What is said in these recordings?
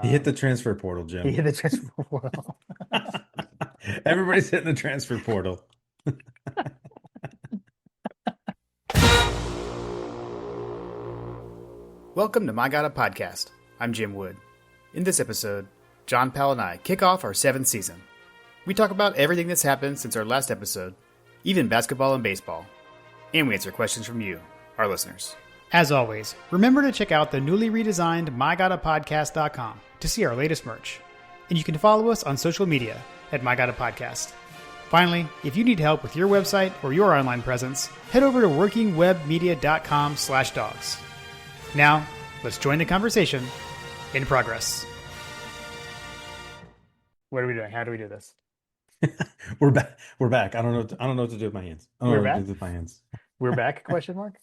He hit the transfer portal, He Jim. hit the transfer portal. Everybody's hitting the transfer portal. Welcome to My God a Podcast. I'm Jim Wood. In this episode, John Powell and I kick off our 7th season. We talk about everything that's happened since our last episode, even basketball and baseball. And we answer questions from you, our listeners. As always, remember to check out the newly redesigned MyGottaPodcast.com to see our latest merch. And you can follow us on social media at MyGottaPodcast. Finally, if you need help with your website or your online presence, head over to workingwebmedia.com/dogs. Now, let's join the conversation in progress. What are we doing? How do we do this? We're back. We're back. I don't know. I don't know what to do with my hands. I don't We're know what to back? do with my hands. We're back? Question mark.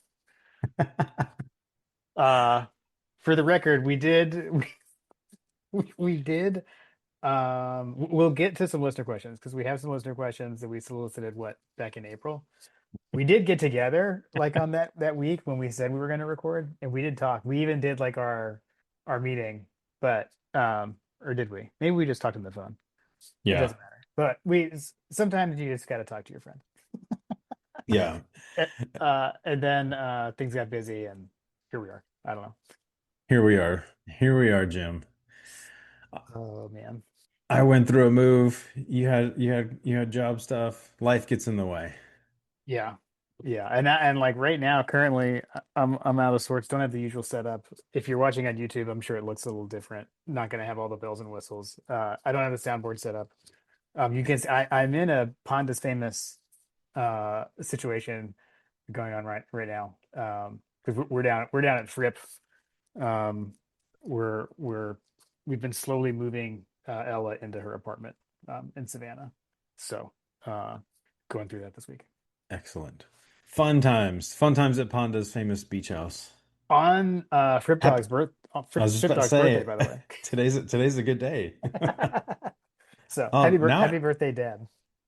For the record, we did. We did. We'll get to some listener questions because we have some listener questions that we solicited back in April. We did get together like on that week when we said we were going to record, and we did talk. We even did like our meeting, but or did we? Maybe we just talked on the phone. It Yeah. doesn't matter. But sometimes you just got to talk to your friend. Yeah. And then things got busy, and here we are. I don't know. Here we are. Here we are, Jim. Oh man. I went through a move. You had job stuff. Life gets in the way. Yeah. Yeah. And like right now, currently, I'm out of sorts. Don't have the usual setup. If you're watching on YouTube, I'm sure it looks a little different. Not going to have all the bells and whistles. I don't have a soundboard set up. You can see I'm in a Panda's Famous situation going on right now. Because we're down at Fripp. Um, we've been slowly moving Ella into her apartment in Savannah. So going through that this week. Excellent. Fun times. Fun times at Panda's Famous beach house. On Fripp Happy, Dog's birth I was just Fripp about to Dog's birthday, say by the way. today's a good day. So Now happy birthday, Dad.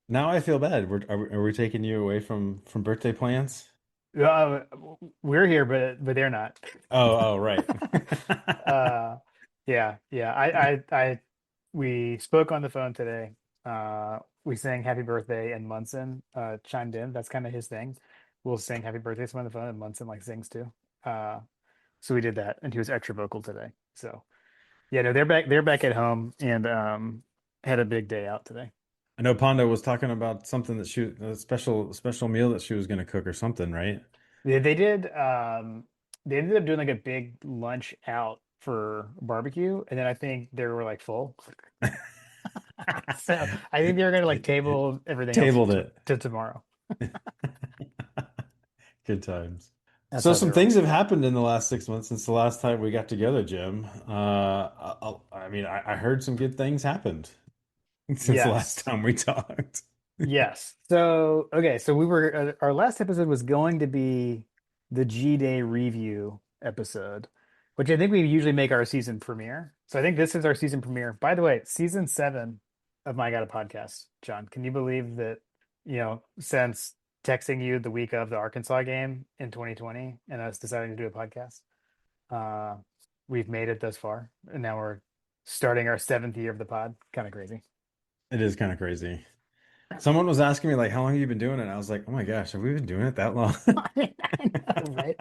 now I feel bad. Are we taking you away from birthday plans? Uh, we're here, but they're not. Oh, right. uh, yeah. I we spoke on the phone today. We sang happy birthday, and Munson chimed in. That's kind of his thing. We'll sing happy birthday to someone on the phone, and Munson like sings too. Uh, so we did that, and he was extra vocal today. So yeah, no, they're back at home, and had a big day out today. I know Panda was talking about something that a special meal that she was going to cook or something, right? They did. They ended up doing like a big lunch out for barbecue, and then I think they were like full. So I think they were gonna like table everything else Tabled it. to tomorrow. Good times. That's So how they some roll. things have happened in the last 6 months since the last time we got together, Jim. I heard some good things happened since the last Yes, time we talked. yes. So okay, so we were our last episode was going to be the G Day review episode, which I think we usually make our season premiere. So I think this is our season premiere. By the way, season 7 of My God a Podcast. John, can you believe that? Since texting you the week of the Arkansas game in 2020 and us deciding to do a podcast, uh, we've made it thus far, and now we're starting our 7th year of the pod. Kind of crazy. It is kind of crazy. Someone was asking me like, how long have you been doing it? And I was like, oh my gosh, have we been doing it that long? I know, right?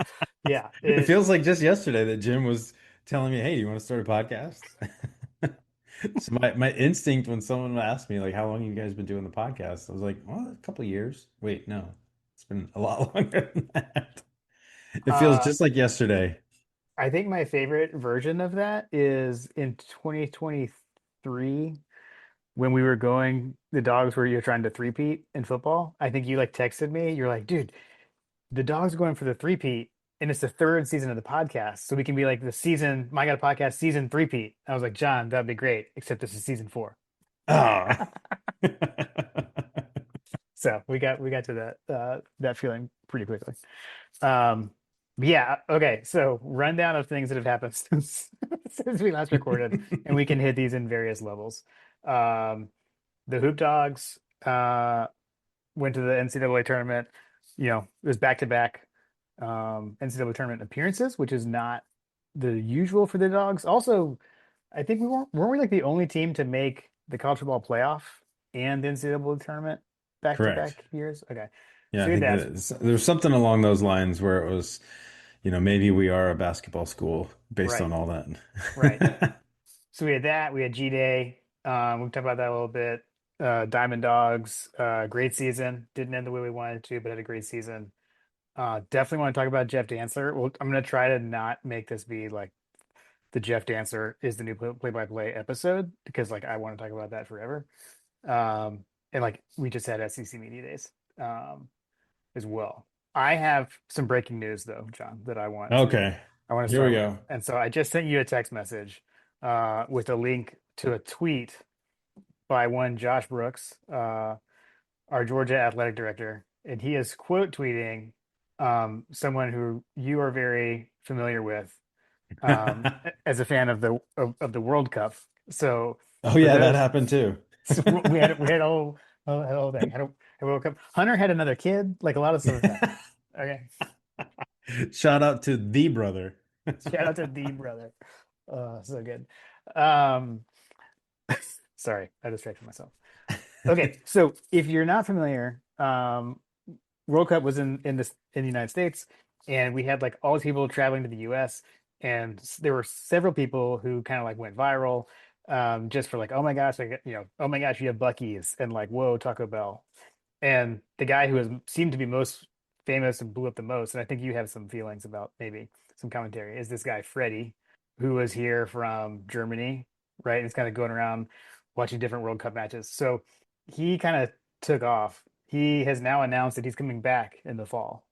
Yeah. It feels like just yesterday that Jim was telling me, hey, do you want to start a podcast? So my instinct when someone asked me like how long you guys been doing the podcast, I was like, well, a couple of years. Wait, no, it's been a lot longer than that. It feels Uh, just like yesterday. I think my favorite version of that is in 2023 when we were going, the dogs were you're trying to three-peat in football. I think you like texted me. You're like, dude, the dogs are going for the three-peat, and it's the 3rd season of the podcast. So we can be like the season, My God Podcast season three-peat. I was like, John, that'd be great, except this is season 4. Oh. So we got to that feeling pretty quickly. Um, but yeah, okay. So rundown of things that have happened since we last recorded, and we can hit these in various levels. Um, the Hoop Dogs went to the NCAA tournament. It was back to back NCAA tournament appearances, which is not the usual for the Dogs. Also, I think weren't we like the only team to make the college football playoff and the NCAA tournament back to Correct. back years? Okay. Yeah, So I we had think that. that there's something along those lines where it was, maybe we are a basketball school based on Right. all Right. that. So we had that. We had G Day. We talked about that a little bit. Diamond Dogs, great season. Didn't end the way we wanted to, but had a great season. Definitely want to talk about Jeff Dantzler. Well, I'm going to try to not make this be like the Jeff Dantzler is the new play-by-play episode because like I want to talk about that forever. And like we just had SEC Media Days um, as well. I have some breaking news though, John, that Okay, I want to here we start with. go. And so I just sent you a text message with a link to a tweet by one Josh Brooks, our Georgia athletic director, and he is quote tweeting someone who you are very familiar with as a fan of the World Cup. So Oh for yeah, that those, happened too. so we had a whole thing. Had a World Cup. Hunter had another kid. Like a lot of stuff happened. Okay, Shout out to the brother. shout out to the brother. So good. Um, sorry, I distracted myself. Okay, so if you're not familiar, World Cup was in the United States, and we had like all these people traveling to the U.S. and there were several people who kind of like went viral, just for like, oh my gosh, like oh my gosh, you have Buc-ee's, and like, whoa, Taco Bell. And the guy who seemed to be most famous and blew up the most, and I think you have some feelings about maybe some commentary, is this guy Freddie, who was here from Germany, right? And he's kind of going around watching different World Cup matches. So he kind of took off. He has now announced that he's coming back in the fall,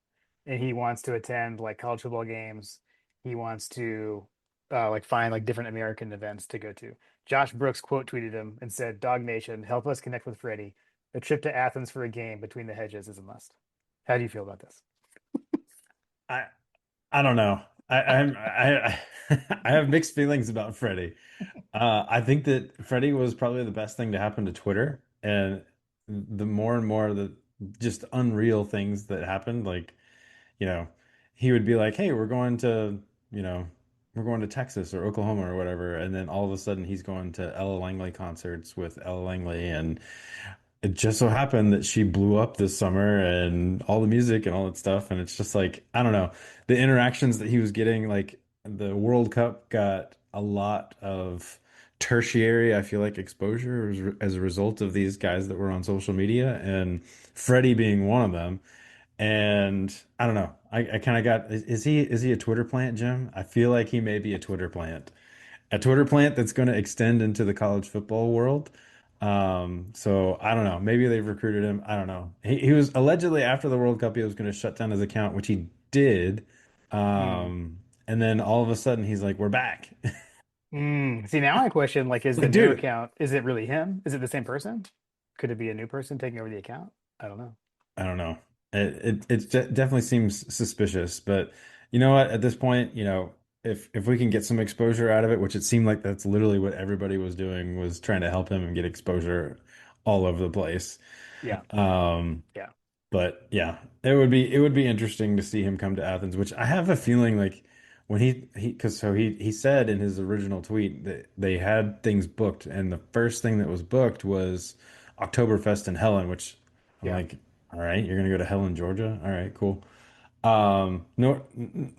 and he wants to attend like college football games. He wants to like find like different American events to go to. Josh Brooks quote tweeted him and said, "Dog Nation, help us connect with Freddie. A trip to Athens for a game between the hedges is a must." How do you feel about this? I I don't know. I have mixed feelings about Freddie. I think that Freddie was probably the best thing to happen to Twitter, and the more and more the just unreal things that happened, like you know, he would be like, "Hey, you know, we're going to Texas or Oklahoma or whatever," and then all of a sudden he's going to Ella Langley concerts with Ella Langley, and it just so happened that she blew up this summer and all the music and all that stuff, and it's just like, I don't know, the interactions that he was getting, like the World Cup got a lot of tertiary, I feel like, exposure as a result of these guys that were on social media, and Freddie being one of them. And I don't know. I kind of got, is he a Twitter plant, Jim? I feel like he may be a Twitter plant. A Twitter plant that's going to extend into the college football world. So I don't know. Maybe they've recruited him. I don't know. He was allegedly after the World Cup, he was going to shut down his account, which he did. Mm. And then all of a sudden he's like, we're back. See, now I question, like, is the Like, new dude, account, is it really him? Is it the same person? Could it be a new person taking over the account? I don't know. I don't know. Definitely seems suspicious, but you know what? At this point, if we can get some exposure out of it, which it seemed like that's literally what everybody was doing, was trying to help him and get exposure all over the place. Yeah. Um, Yeah. but yeah, it would be interesting to see him come to Athens, which I have a feeling like when because so he said in his original tweet that they had things booked, and the first thing that was booked was Oktoberfest in Helen, which I'm Yeah. like, all right, you're gonna go to Helen, Georgia. All right, cool. No,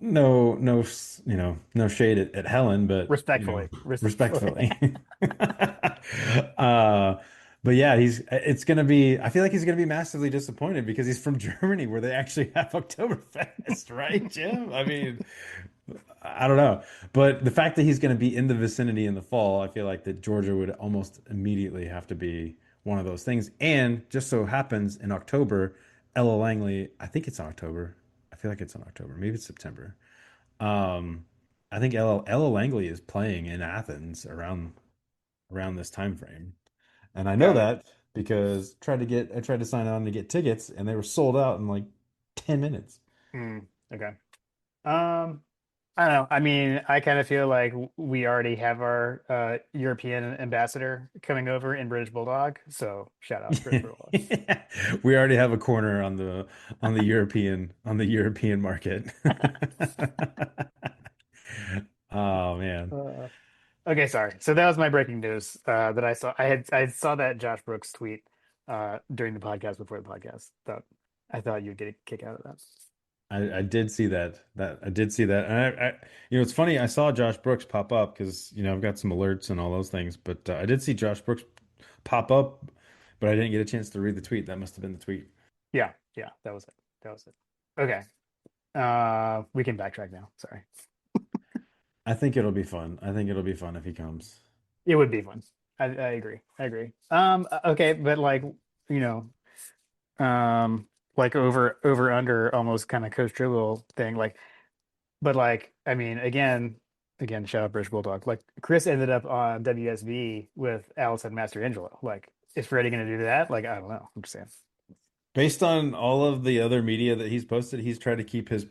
no shade at Helen, but Respectfully. Respectfully. respectfully. Uh, but yeah, it's gonna be, I feel like he's gonna be massively disappointed because he's from Germany where they actually have Oktoberfest, right, Jim? I mean, I don't know. But the fact that he's gonna be in the vicinity in the fall, I feel like that Georgia would almost immediately have to be one of those things. And just so happens in October, Ella Langley, I think it's in October. I feel like it's in October. Maybe it's September. Um, I think Ella Langley is playing in Athens around this time frame. And I know Got it. that because I tried to sign on to get tickets and they were sold out in like 10 minutes. Okay. Um, I don't know. I mean, I kind of feel like we already have our European ambassador coming over in British Bulldog. So shout out British Bulldog. We already have a corner on the European market. Oh man. Uh, Okay, sorry. So that was my breaking news that I saw. I saw that Josh Brooks tweet during the podcast before the podcast. Thought I thought you'd get a kick out of that. I did see that. I did see that. And it's funny. I saw Josh Brooks pop up because I've got some alerts and all those things. But I did see Josh Brooks pop up, but I didn't get a chance to read the tweet. That must have been the tweet. Yeah, yeah, that was it. That was it. Okay. We can backtrack now. Sorry. I think it'll be fun. I think it'll be fun if he comes. It would be fun. I agree. I agree. Okay, but like, you like over under almost kind of Coach Dribble thing. Like, but like, I mean, again, shout out British Bulldog. Like Chris ended up on WSB with Allison Mastrangelo. Like, is Freddie gonna do that? Like, I don't know. I'm just saying. Based on all of the other media that he's posted, he's tried to keep his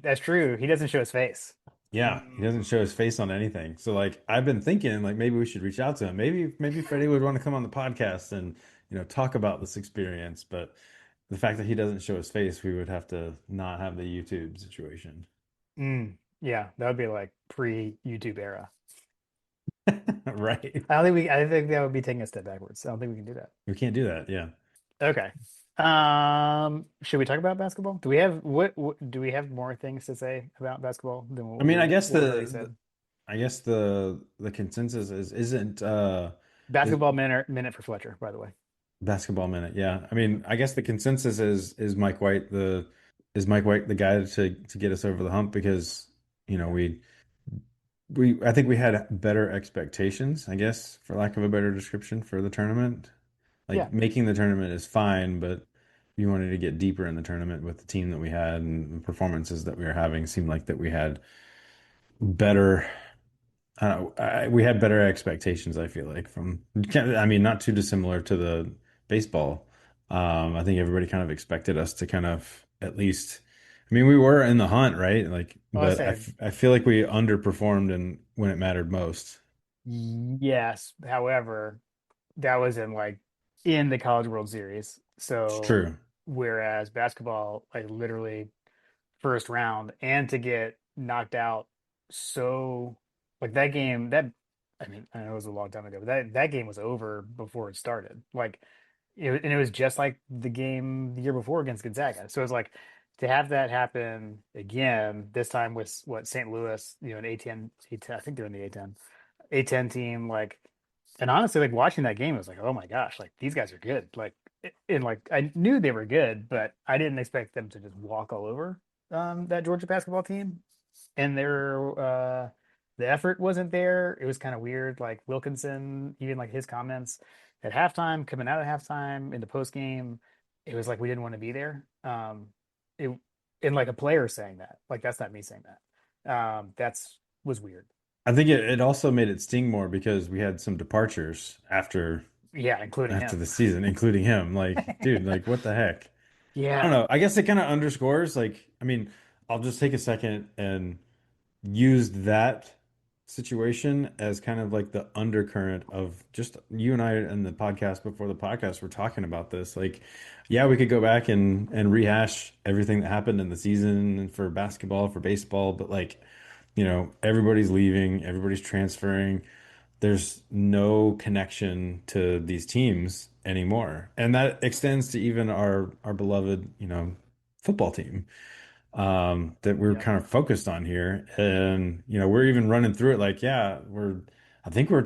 That's true. He doesn't show his face. yeah, he doesn't show his face on anything. So like I've been thinking like maybe we should reach out to him. Maybe Freddie would want to come on the podcast and talk about this experience, but the fact that he doesn't show his face, we would have to not have the YouTube situation. Yeah, that would be like pre-YouTube era. Right. I think that would be taking a step backwards. I don't think we can do that. We can't do that. Yeah. Okay. Should we talk about basketball? Do we have what do we have more things to say about basketball than I mean, I guess what we already said? the consensus isn't is Basketball minute for Fletcher, by the way. basketball minute. Yeah. I mean, I guess the consensus is Mike White the guy to get us over the hump because, we I think we had better expectations, I guess, for lack of a better description for the tournament. Yeah. Like making the tournament is fine, but you wanted to get deeper in the tournament with the team that we had and the performances that we were having seemed like that we had better we had better expectations, I feel like I mean, not too dissimilar to the baseball. I think everybody kind of expected us to kind of at least, I mean, we were in the hunt, right? Like, Well, I but said I feel like we underperformed and when it mattered most. yes. However, that was in the College World Series. It's So true. whereas basketball, like literally first round, and to get knocked out so like that game that I mean, I know it was a long time ago, but that game was over before it started. Like and it was just like the game the year before against Gonzaga. So it's like to have that happen again, this time with what St. Louis, an A10, I think they're in the A10 team, like, and honestly, like watching that game, I was like, oh my gosh, like these guys are good. Like, and like I knew they were good, but I didn't expect them to just walk all over that Georgia basketball team. And the effort wasn't there. It was kind of weird. Like Wilkinson, even like his comments at halftime, coming out of halftime in the post game, it was like we didn't want to be there. It and like a player saying that, like that's not me saying that. That's was weird. I think it also made it sting more because we had some departures Yeah, including after him. the season, including him. Like, dude, like what the heck? I don't Yeah, know. I guess it kind of underscores like, I mean, I'll just take a second and used that situation as kind of like the undercurrent of just you and I and the podcast before the podcast were talking about this. Like, yeah, we could go back and rehash everything that happened in the season for basketball, for baseball, but like, everybody's leaving, everybody's transferring. There's no connection to these teams anymore. And that extends to even our beloved, football team that we're yeah, kind of focused on here. And, we're even running through it like, yeah, I think we're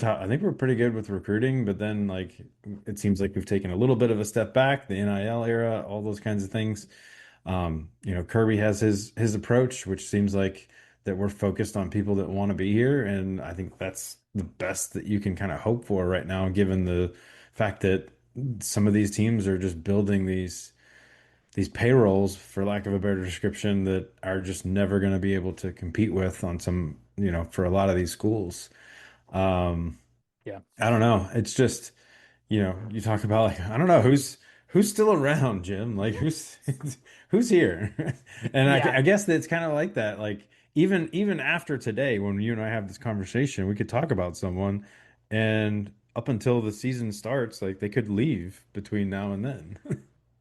pretty good with recruiting, but then like it seems like we've taken a little bit of a step back, the NIL era, all those kinds of things. Kirby has his approach, which seems like that we're focused on people that want to be here, and I think that's the best that you can kind of hope for right now, given the fact that some of these teams are just building these payrolls, for lack of a better description, that are just never going to be able to compete with on some, for a lot of these schools. Um, yeah, I don't know. It's just, you talk about like, I don't know who's still around, Jim. Like who's here? And yeah. I guess that it's kind of like that. Like even after today, when you and I have this conversation, we could talk about someone, and up until the season starts, like they could leave between now and then.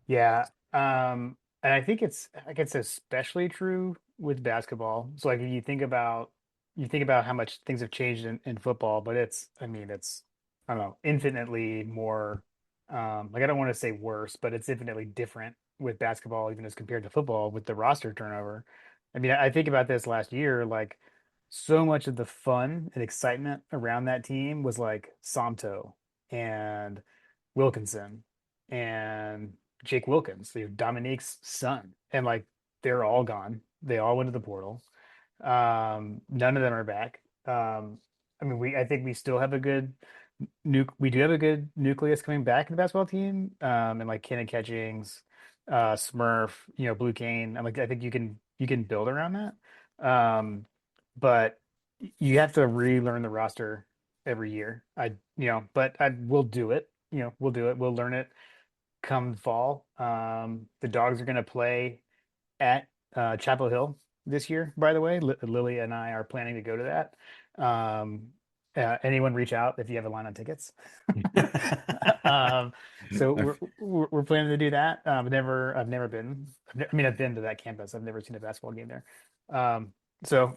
Yeah. And I think it's especially true with basketball. So like if you think about you think about how much things have changed in football, but it's I don't know, infinitely more like I don't want to say worse, but it's infinitely different with basketball, even as compared to football with the roster turnover. I mean, I think about this last year, like so much of the fun and excitement around that team was like Santo and Wilkinson and Jake Wilkins, Dominique's son. And like they're all gone. They all went to the portal. None of them are back. I mean, I think we still have a good we do have a good nucleus coming back in the basketball team. And like Kenny Catchings, Smurf, Blue Cane. I think you can build around that. But you have to relearn the roster every year. But I will do it. We'll do it. We'll learn it come fall. The dogs are going to play at Chapel Hill this year, by the way. Lily and I are planning to go to that. Anyone reach out if you have a line on tickets. um, so we're planning to do that. I've never been. I mean, I've been to that campus. I've never seen a basketball game there. So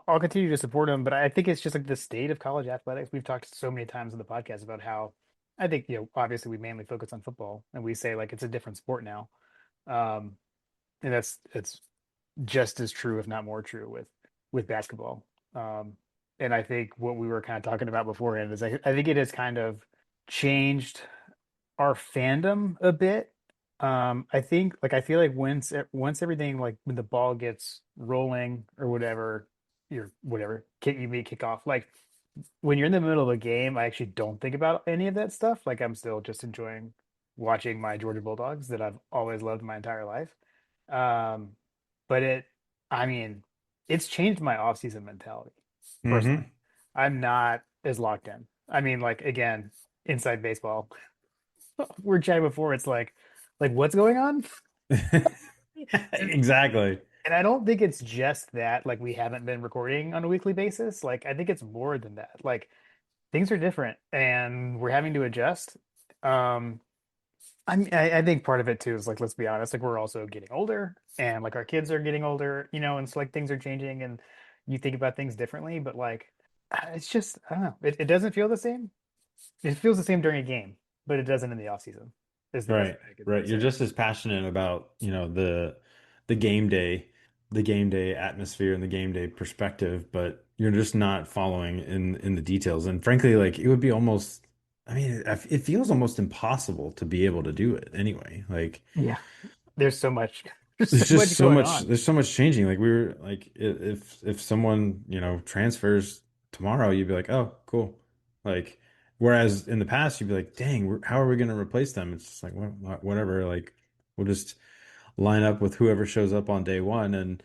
I'll continue to support them, but I think it's just like the state of college athletics. We've talked so many times on the podcast about how I think obviously we mainly focus on football, and we say like it's a different sport now. Um, and it's just as true, if not more true, with basketball. And I think what we were kind of talking about beforehand is I think it has kind of changed our fandom a bit. I think like I feel like once everything like when the ball gets rolling or whatever, kick you may kick off. Like when you're in the middle of a game, I actually don't think about any of that stuff. Like I'm still just enjoying watching my Georgia Bulldogs that I've always loved my entire life. Um, but I mean, it's changed my off-season mentality Hmm. personally. I'm not as locked in. I mean, like again, inside baseball, we're chatting before. It's like what's going on? And Exactly. and I don't think it's just that like we haven't been recording on a weekly basis. Like I think it's more than that. Like things are different and we're having to adjust. Um, I think part of it too is like let's be honest, like we're also getting older and like our kids are getting older, and it's like things are changing and you think about things differently, but like it's just I don't know. It doesn't feel the same. It feels the same during a game, but it doesn't in the off season. Is the best Right, way I could right. You're say it. just as passionate about, the game day, the game day atmosphere and the game day perspective, but you're just not following in the details. And frankly, like it would be almost, I mean, it feels almost impossible to be able to do it anyway. Like Yeah. There's so much there's so much going on. there's so much changing. Like we were like if someone, transfers tomorrow, you'd be like, "Oh, cool." Like whereas in the past you'd be like, "Dang, how are we going to replace them?" It's just like whatever, like we'll just line up with whoever shows up on day one and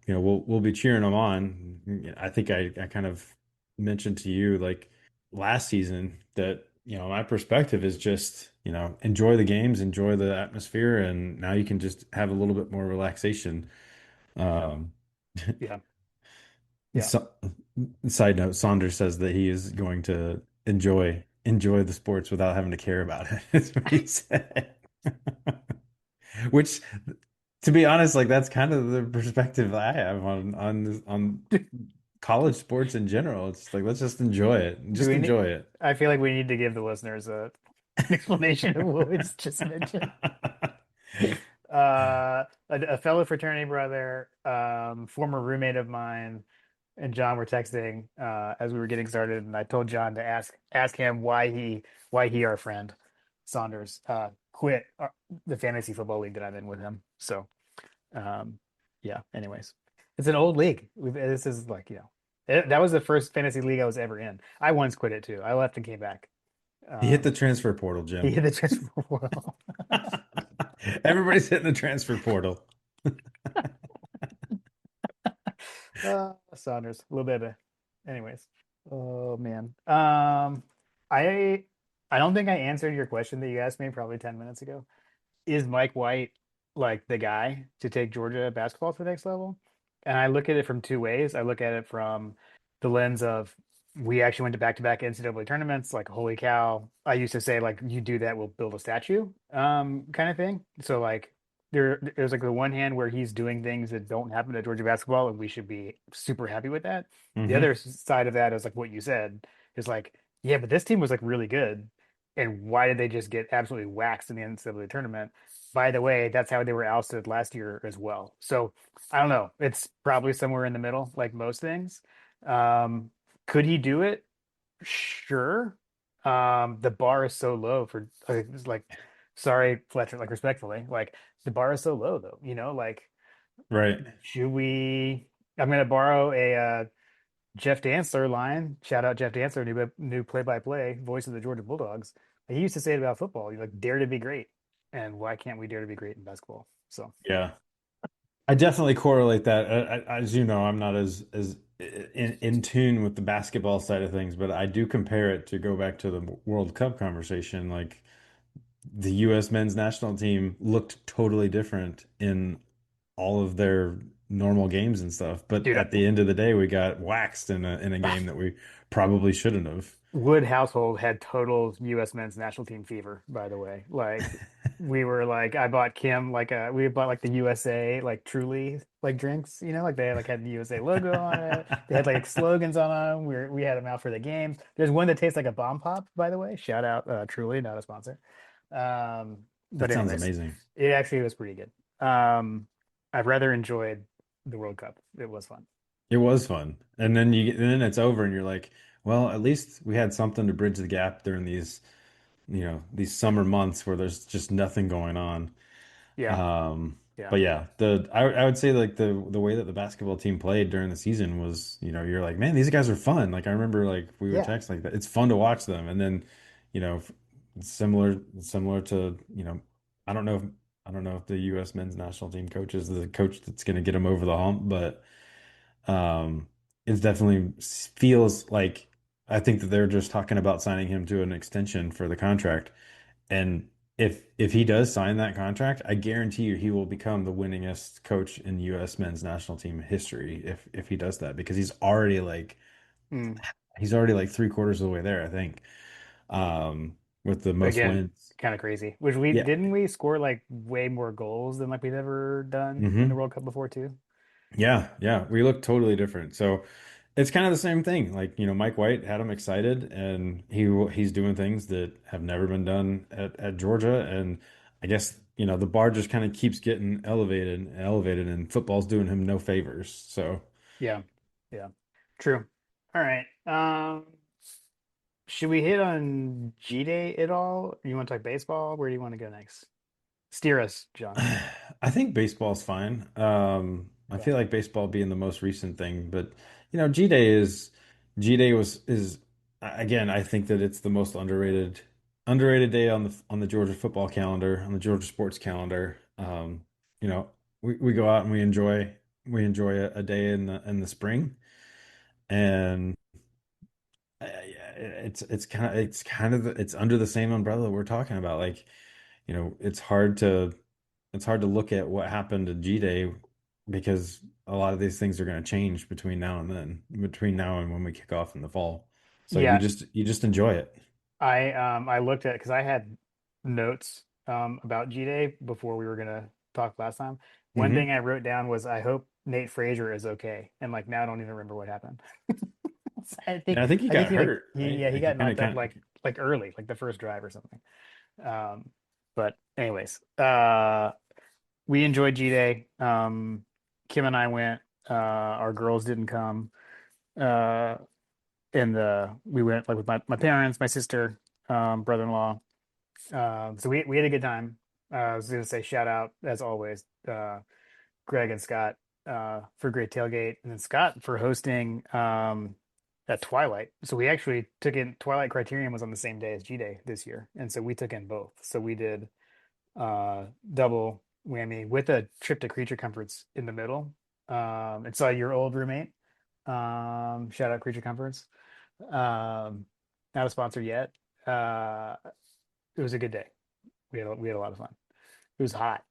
we'll be cheering them on. I think I kind of mentioned to you like last season that my perspective is just enjoy the games, enjoy the atmosphere, and now you can just have a little bit more relaxation. um Yeah. Yeah. so, Side note, Saunders says that he is going to enjoy the sports without having to care about it. That's what he said. Which, to be honest, like that's kind of the perspective I have on college sports in general. It's like let's just enjoy it. Do Just we need enjoy it. I feel like we need to give the listeners an explanation of what we just mentioned. A fellow fraternity brother, former roommate of mine, and John were texting as we were getting started, and I told John to ask him why he our friend Saunders quit the fantasy football league that I'm in with him. So um, yeah. Anyways, it's an old league. This is like that was the first fantasy league I was ever in. I once quit it too. I left and came back. He hit the Um, transfer portal, he Jim. hit the transfer portal. Everybody's hitting the transfer portal. Saunders, a little bit. Anyways, oh man. I I don't think I answered your question that you asked me probably 10 minutes ago. Is Mike White like the guy to take Georgia basketball to the next level? And I look at it from two ways. I look at it from the lens of we actually went to back-to-back NCAA tournaments. Like, holy cow! I used to say like, you do that, we'll build a statue, kind of thing. So like, there's like the one hand where he's doing things that don't happen at Georgia basketball, and we should be super happy with that. The other Hmm. side of that is like what you said is like, yeah, but this team was like really good, and why did they just get absolutely waxed in the NCAA tournament? By the way, that's how they were ousted last year as well. So I don't know. It's probably somewhere in the middle, like most things. Um, could he do it? Sure. The bar is so low for it's like, sorry, Fletcher, like respectfully, like the bar is so low though, like Right. should we I'm gonna borrow a Jeff Dantzler line. Shout out Jeff Dantzler, new play-by-play voice of the Georgia Bulldogs. He used to say it about football. You like dare to be great. And why can't we dare to be great in basketball? So Yeah. I definitely correlate that. As you know, I'm not as in tune with the basketball side of things, but I do compare it to go back to the World Cup conversation. Like the U.S. men's national team looked totally different in all of their normal games and stuff, but dude, at the end of the day, we got waxed in a game that we probably shouldn't have. Wood household had total U.S. men's national team fever, by the way. Like we were like I bought Kim like we bought like the USA like Truly like drinks, like they had the USA logo on it. They had like slogans on them. We had them out for the games. There's one that tastes like a bomb pop, by the way. Shout out Truly, not a sponsor. But That sounds anyways, amazing. it actually was pretty good. I've rather enjoyed the World Cup. It was fun. It was fun. And then it's over and you're like, well, at least we had something to bridge the gap during these summer months where there's just nothing going on. Yeah, Um, yeah, but yeah, I would say like the way that the basketball team played during the season was, you're like, man, these guys are fun. Like I remember like we would yeah, text like that. It's fun to watch them. And then, you know, similar to, I don't know if I don't know if the US men's national team coach is the coach that's going to get them over the hump, but it definitely feels like I think that they're just talking about signing him to an extension for the contract. And if he does sign that contract, I guarantee you he will become the winningest coach in U.S. men's national team history if he does that because Mm. he's already like three-quarters of the way there, I think. With the most Again, wins. kind of crazy. Which we Yeah. didn't we score like way more goals than like we've ever done in the Hmm. World Cup before too? Yeah, yeah. We look totally different. So it's kind of the same thing. Like, Mike White had him excited and he's doing things that have never been done at Georgia. And I guess, the bar just kind of keeps getting elevated and elevated and football's doing him no favors. So Yeah, yeah, true. All right. Should we hit on G Day at all? You want to talk baseball? Where do you want to go next? Steer us, John. I think baseball's fine. I Okay. feel like baseball being the most recent thing, but G Day is again, I think that it's the most underrated day on the Georgia football calendar, on the Georgia sports calendar. We go out and we enjoy a day in the spring, and it's under the same umbrella we're talking about. Like, it's hard to look at what happened to G-Day because a lot of these things are going to change between now and then, between now and when we kick off in the fall. So Yeah, you just enjoy it. I looked at because I had notes about G Day before we were gonna talk last time. One thing Hmm. I wrote down was I hope Nate Frazier is okay, and like now I don't even remember what happened. I think Yeah, I think he I think got he like hurt, right? yeah he Like he got kind knocked out of like early like the first drive or something. Um, but anyways, we enjoyed G Day. Kim and I went. Our girls didn't come. Uh, and we went like with my parents, my sister, brother-in-law. So we had a good time. I was gonna say shout out as always, Greg and Scott for great tailgate, and then Scott for hosting at Twilight. So we actually took in Twilight Criterion was on the same day as G Day this year, and so we took in both. So we did double whammy with a trip to Creature Comforts in the middle. And saw your old roommate. Shout out Creature Comforts. Um, Not a sponsor yet. Uh, it was a good day. We had a lot of fun. It was hot.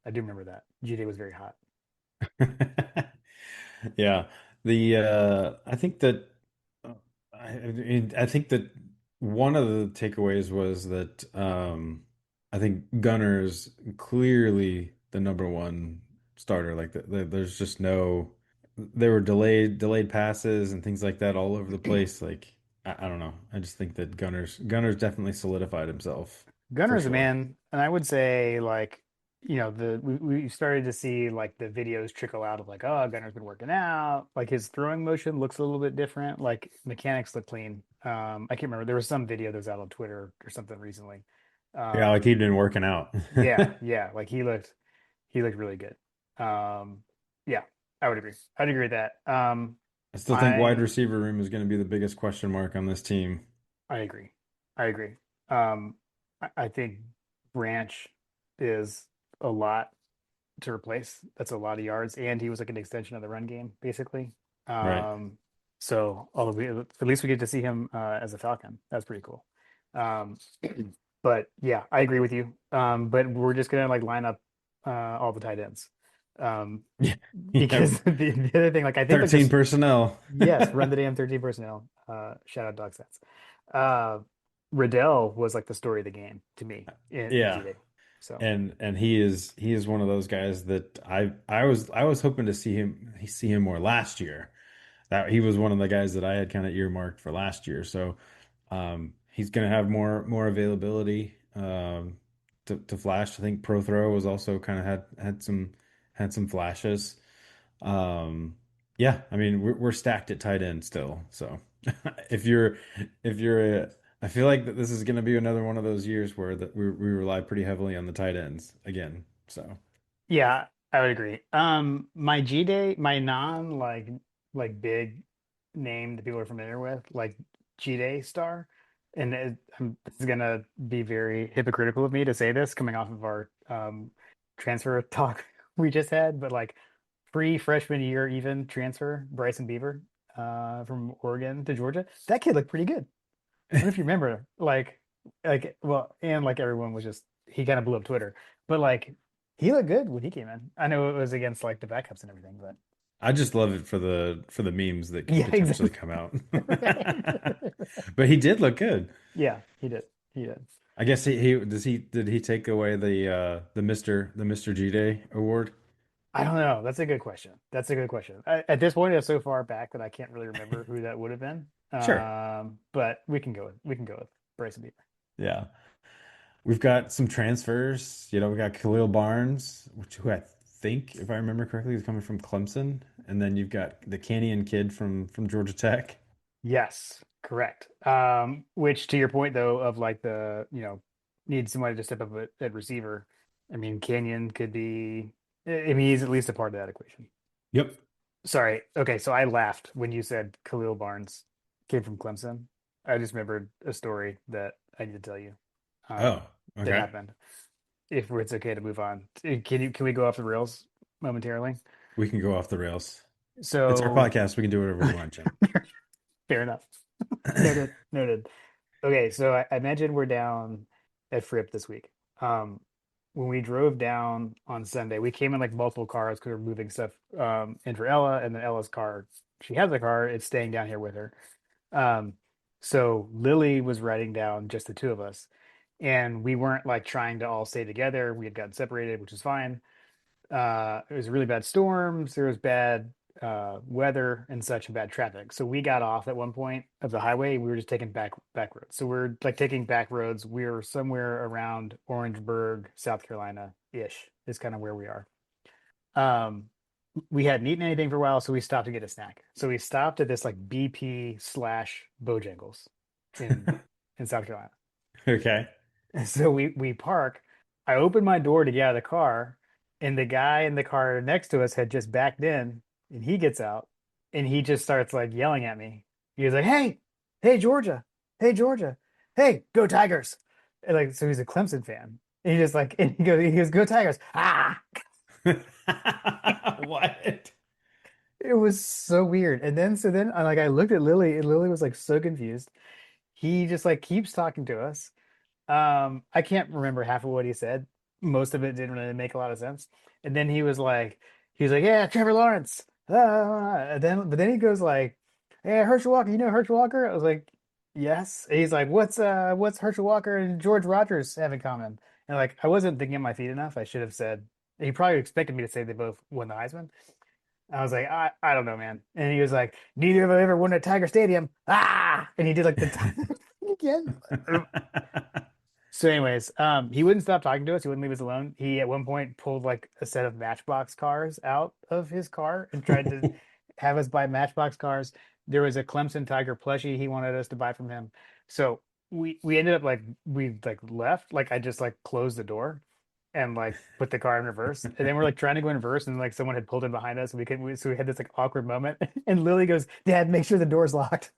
I do remember that. GD was very hot. Yeah. I think that I think that one of the takeaways was that I think Gunners clearly the number one starter. Like there's just no. There were delayed passes and things like that all over the place. Like I don't know. I just think that Gunner's definitely solidified himself for Gunner's a sure. man, and I would say like we started to see like the videos trickle out of like, oh, Gunner's been working out. Like his throwing motion looks a little bit different. Like mechanics look clean. I can't remember. There was some video that was out on Twitter or something recently. Yeah, like Um, he'd been working out. yeah, like he looked really good. Um, yeah, I would agree with that. I still think wide I receiver room is going to be the biggest question mark on this team. I agree. I agree. I think Branch is a lot to replace. That's a lot of yards, and he was like an extension of the run game, basically. Right. So although at least we get to see him as a Falcon. That's pretty cool. Um, but yeah, I agree with you. But we're just gonna like line up all the tight ends. Um, Yeah. Yeah. because the other thing, like I think like 13 this, personnel. yes, run the damn 13 personnel. Shout out dog stats. Uh, Riddell was like the story of the game to me in Yeah. G-Day. So And he is one of those guys that I was hoping to see him more last year. That he was one of the guys that I had kind of earmarked for last year. So he's going to have more availability to flash. I think Pro Throw was also kind of had some flashes. Um, yeah, I mean we're stacked at tight end still. So if you're if you're a, I feel like that this is going to be another one of those years where that we rely pretty heavily on the tight ends again. So yeah, I would agree. My G-Day, my non like big name that people are familiar with, like G-Day star, and this is gonna be very hypocritical of me to say this coming off of our transfer talk we just had, but like freshman year even transfer Bryson Beaver from Oregon to Georgia. That kid looked pretty good. I don't know if you remember, well, and like everyone was just he kind of blew up Twitter, but like he looked good when he came in. I know it was against like the backups and everything, but I just love it for the memes that could yeah, potentially exactly. come out. Right. But he did look good. Yeah, he did. He did. I guess did he take away the Mr. G Day award? I don't know. That's a good question. That's a good question. At this point, it's so far back that I can't really remember who that would have been. Sure. But we can go with Bryson Beaver. Yeah. We've got some transfers. We got Khalil Barnes, who I think, if I remember correctly, is coming from Clemson. And then you've got the Canyon kid from Georgia Tech. Yes, correct. Which to your point though, of like need somebody to step up at receiver. I mean, Canyon could be. I mean, he's at least a part of that equation. Yep. Sorry. Okay, so I laughed when you said Khalil Barnes came from Clemson. I just remembered a story that I need to tell you. Oh, That okay. happened. If it's okay to move on, can we go off the rails momentarily? We can go off the rails. It's our So podcast. We can do whatever we want, Jim. fair enough. Noted. Noted. Okay, so I mentioned we're down at Fripp this week. Um, when we drove down on Sunday, we came in like multiple cars because we were moving stuff in for Ella, and then Ella's car, she has a car, it's staying down here with her. Um, so Lily was riding down just the two of us, and we weren't like trying to all stay together. We had gotten separated, which is fine. It was really bad storms. There was bad weather and such and bad traffic. So we got off at one point of the highway. We were just taking back roads. So we're like taking back roads. We're somewhere around Orangeburg, South Carolina ish is kind of where we are. Um, we hadn't eaten anything for a while, so we stopped to get a snack. So we stopped at this like BP slash Bojangles in South Carolina. Okay. And so we park. I open my door to get out of the car, and the guy in the car next to us had just backed in, and he gets out, and he just starts like yelling at me. He was like, "Hey, hey Georgia, hey Georgia, hey, go Tigers!" And like so, he's a Clemson fan. And he just like and he goes, "Go Tigers!" Ah, What? it was so weird. And then like I looked at Lily, and Lily was like so confused. He just like keeps talking to us. I can't remember half of what he said. Most of it didn't really make a lot of sense. And then he was like, yeah, Trevor Lawrence. But then he goes like, hey, Herschel Walker, you know Herschel Walker? I was like, yes. And he's like, what's Herschel Walker and George Rogers have in common? And like, I wasn't thinking on my feet enough. I should have said He probably expected me to say they both won the Heisman. I was like, I don't know, man. And he was like, neither of them ever won at Tiger Stadium. Ah! And he did like the Tiger again. So, anyways, he wouldn't stop talking to us. He wouldn't leave us alone. He at one point pulled like a set of Matchbox cars out of his car and tried to have us buy Matchbox cars. There was a Clemson Tiger plushie he wanted us to buy from him. So we ended up like we like left. Like I just like closed the door and like put the car in reverse. And then we're like trying to go in reverse, and like someone had pulled in behind us. And so we had this like awkward moment. And Lily goes, "Dad, make sure the door's locked."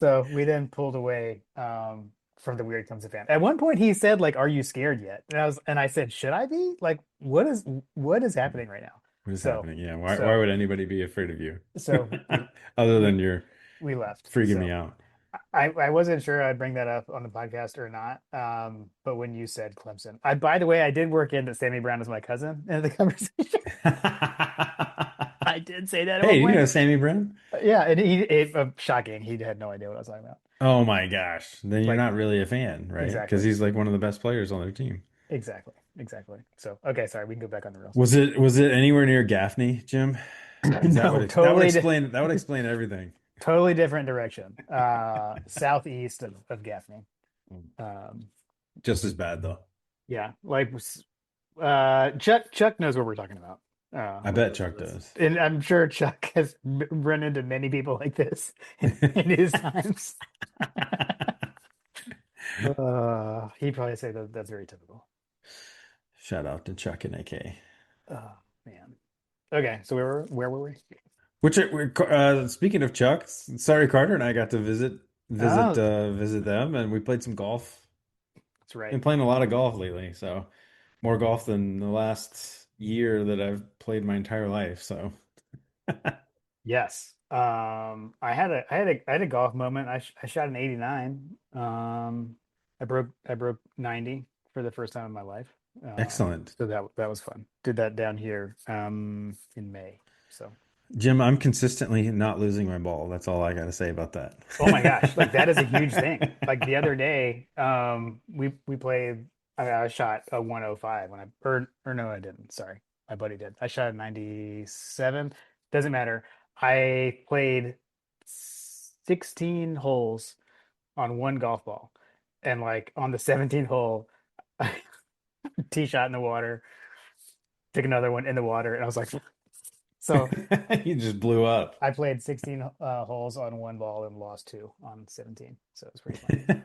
So we then pulled away from the Weird Clemson fan. At one point, he said, "Like, are you scared yet?" And I said, "Should I be? Like, what is happening right now?" What is So happening? Yeah, why so would anybody be afraid of you? so Other we than you're we left. freaking me So out. I wasn't sure I'd bring that up on the podcast or not. But when you said Clemson, by the way, I did work in that Sammy Brown is my cousin in the conversation. I did say that at one Hey, you point. know Sammy Brown? Yeah, and shocking. He had no idea what I was talking about. Oh my gosh. Then you're Like not really a fan, right? Because exactly. he's like one of the best players on their team. Exactly. Exactly. So, okay, sorry, we can go back on the rails. Was it anywhere near Gaffney, Jim? Because No, that would explain everything. totally different direction. Southeast of Gaffney. Um, Just as bad though. yeah, like Chuck knows what we're talking about. I bet Chuck does. And I'm sure Chuck has run into many people like this in his times. He'd probably say that that's very typical. Shout out to Chuck and AK. Oh man. Okay, so where were we? Speaking of Chuck, sorry Carter and I got to Oh, visit them, and we played some golf. that's right. Been playing a lot of golf lately, so more golf than the last year that I've played my entire life. So Yes. I had a golf moment. I shot an 89. I broke 90 for the first time in my life. excellent. So that was fun. Did that down here in May. So, Jim, I'm consistently not losing my ball. That's all I got to say about that. oh my gosh, like that is a huge thing. Like the other day, we played I shot a 105 when or no, I didn't. Sorry. My buddy did. I shot a 97. Doesn't matter. I played 16 holes on one golf ball. And like on the 17th hole, tee shot in the water, took another one in the water, and I was like, so You just blew up. I played 16 holes on one ball and lost two on 17. So it was pretty fun.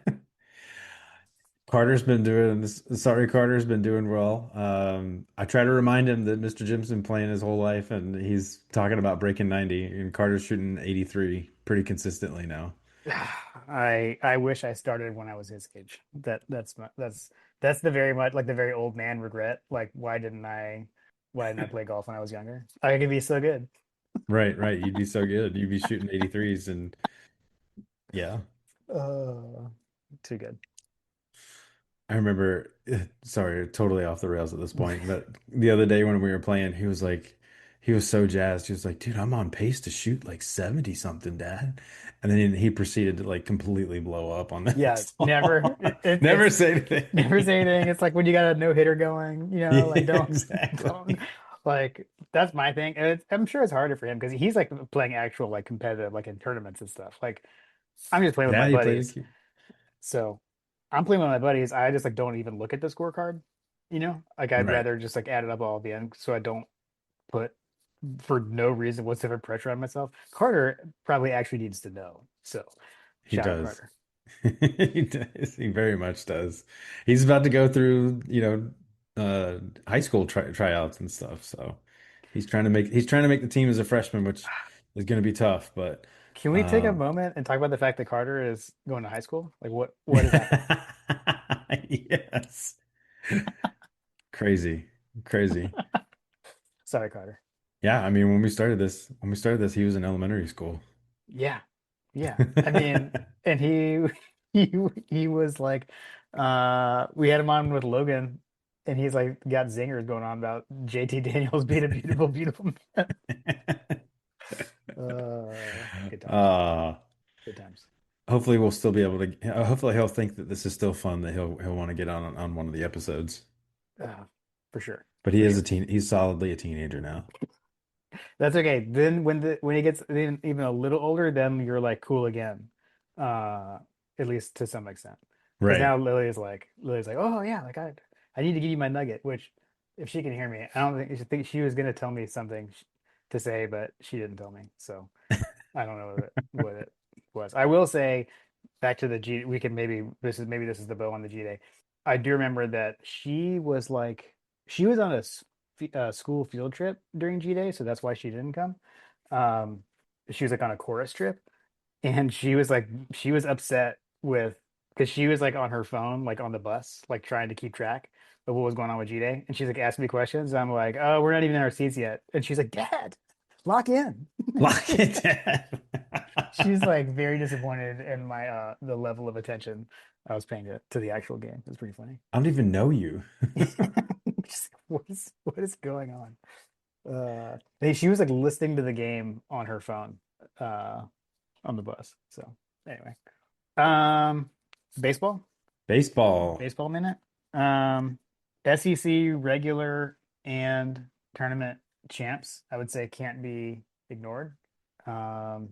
Carter's been doing this. Sorry, Carter's been doing well. I try to remind him that Mr. Jim's been playing his whole life, and he's talking about breaking 90, and Carter's shooting 83 pretty consistently now. I wish I started when I was his age. That's the very much like the very old man regret. Like why didn't I play golf when I was younger? I could be so good. Right, right. You'd be so good. You'd be shooting 83s, and yeah. Uh, too good. I remember, sorry, totally off the rails at this point, but the other day when we were playing, he was so jazzed. He was like, dude, I'm on pace to shoot like 70 something, Dad. And then he proceeded to like completely blow up on the Yeah, next never. hole. Never say Never say anything. anything. It's like when you got a no hitter going, like Yeah, don't exactly. like that's my thing. And I'm sure it's harder for him because he's like playing actual like competitive like in tournaments and stuff. Like I'm just playing with Yeah, my you played buddies. the key. So I'm playing with my buddies. I just like don't even look at the scorecard, Like I'd Right. rather just like add it up all at the end so I don't put for no reason whatsoever pressure on myself. Carter probably actually needs to know. So He shout out does. Carter. He does. He very much does. He's about to go through, high school tryouts and stuff. So he's trying to make the team as a freshman, which is going to be tough. But Can we take a um, moment and talk about the fact that Carter is going to high school? Like what is happening? yes, crazy, crazy. Sorry, Carter. Yeah, I mean, when we started this, he was in elementary school. Yeah. Yeah. I mean, and he he was like we had him on with Logan and he's like got zingers going on about JT Daniels being a beautiful, beautiful man. Good times. Uh, Good times. hopefully we'll still be able to. Hopefully he'll think that this is still fun. That he'll want to get on one of the episodes. for sure, But he for is a sure. teen. He's solidly a teenager now. That's okay. Then when he gets even a little older, then you're like cool again, uh, at least to some extent. Because Right. now Lily's like, oh yeah, like I need to give you my nugget. Which, if she can hear me, I don't think she was gonna tell me something to say, but she didn't tell me. So I don't know what it was. I will say back to the G. We can maybe this is the bow on the G Day. I do remember that she was on a school field trip during G Day, so that's why she didn't come. Um, she was like on a chorus trip, and she was upset with because she was like on her phone, like on the bus, like trying to keep track of what was going on with G Day, and she's like asking me questions. And I'm like, oh, we're not even in our seats yet, and she's like, Dad, lock in. Lock it down. She's like very disappointed in my the level of attention I was paying to the actual game. It's pretty funny. I don't even know you. Just, what is going on? She was like listening to the game on her phone, uh, on the bus. So anyway, um, baseball, Baseball. baseball minute. Um, SEC regular and tournament champs, I would say can't be ignored. Um,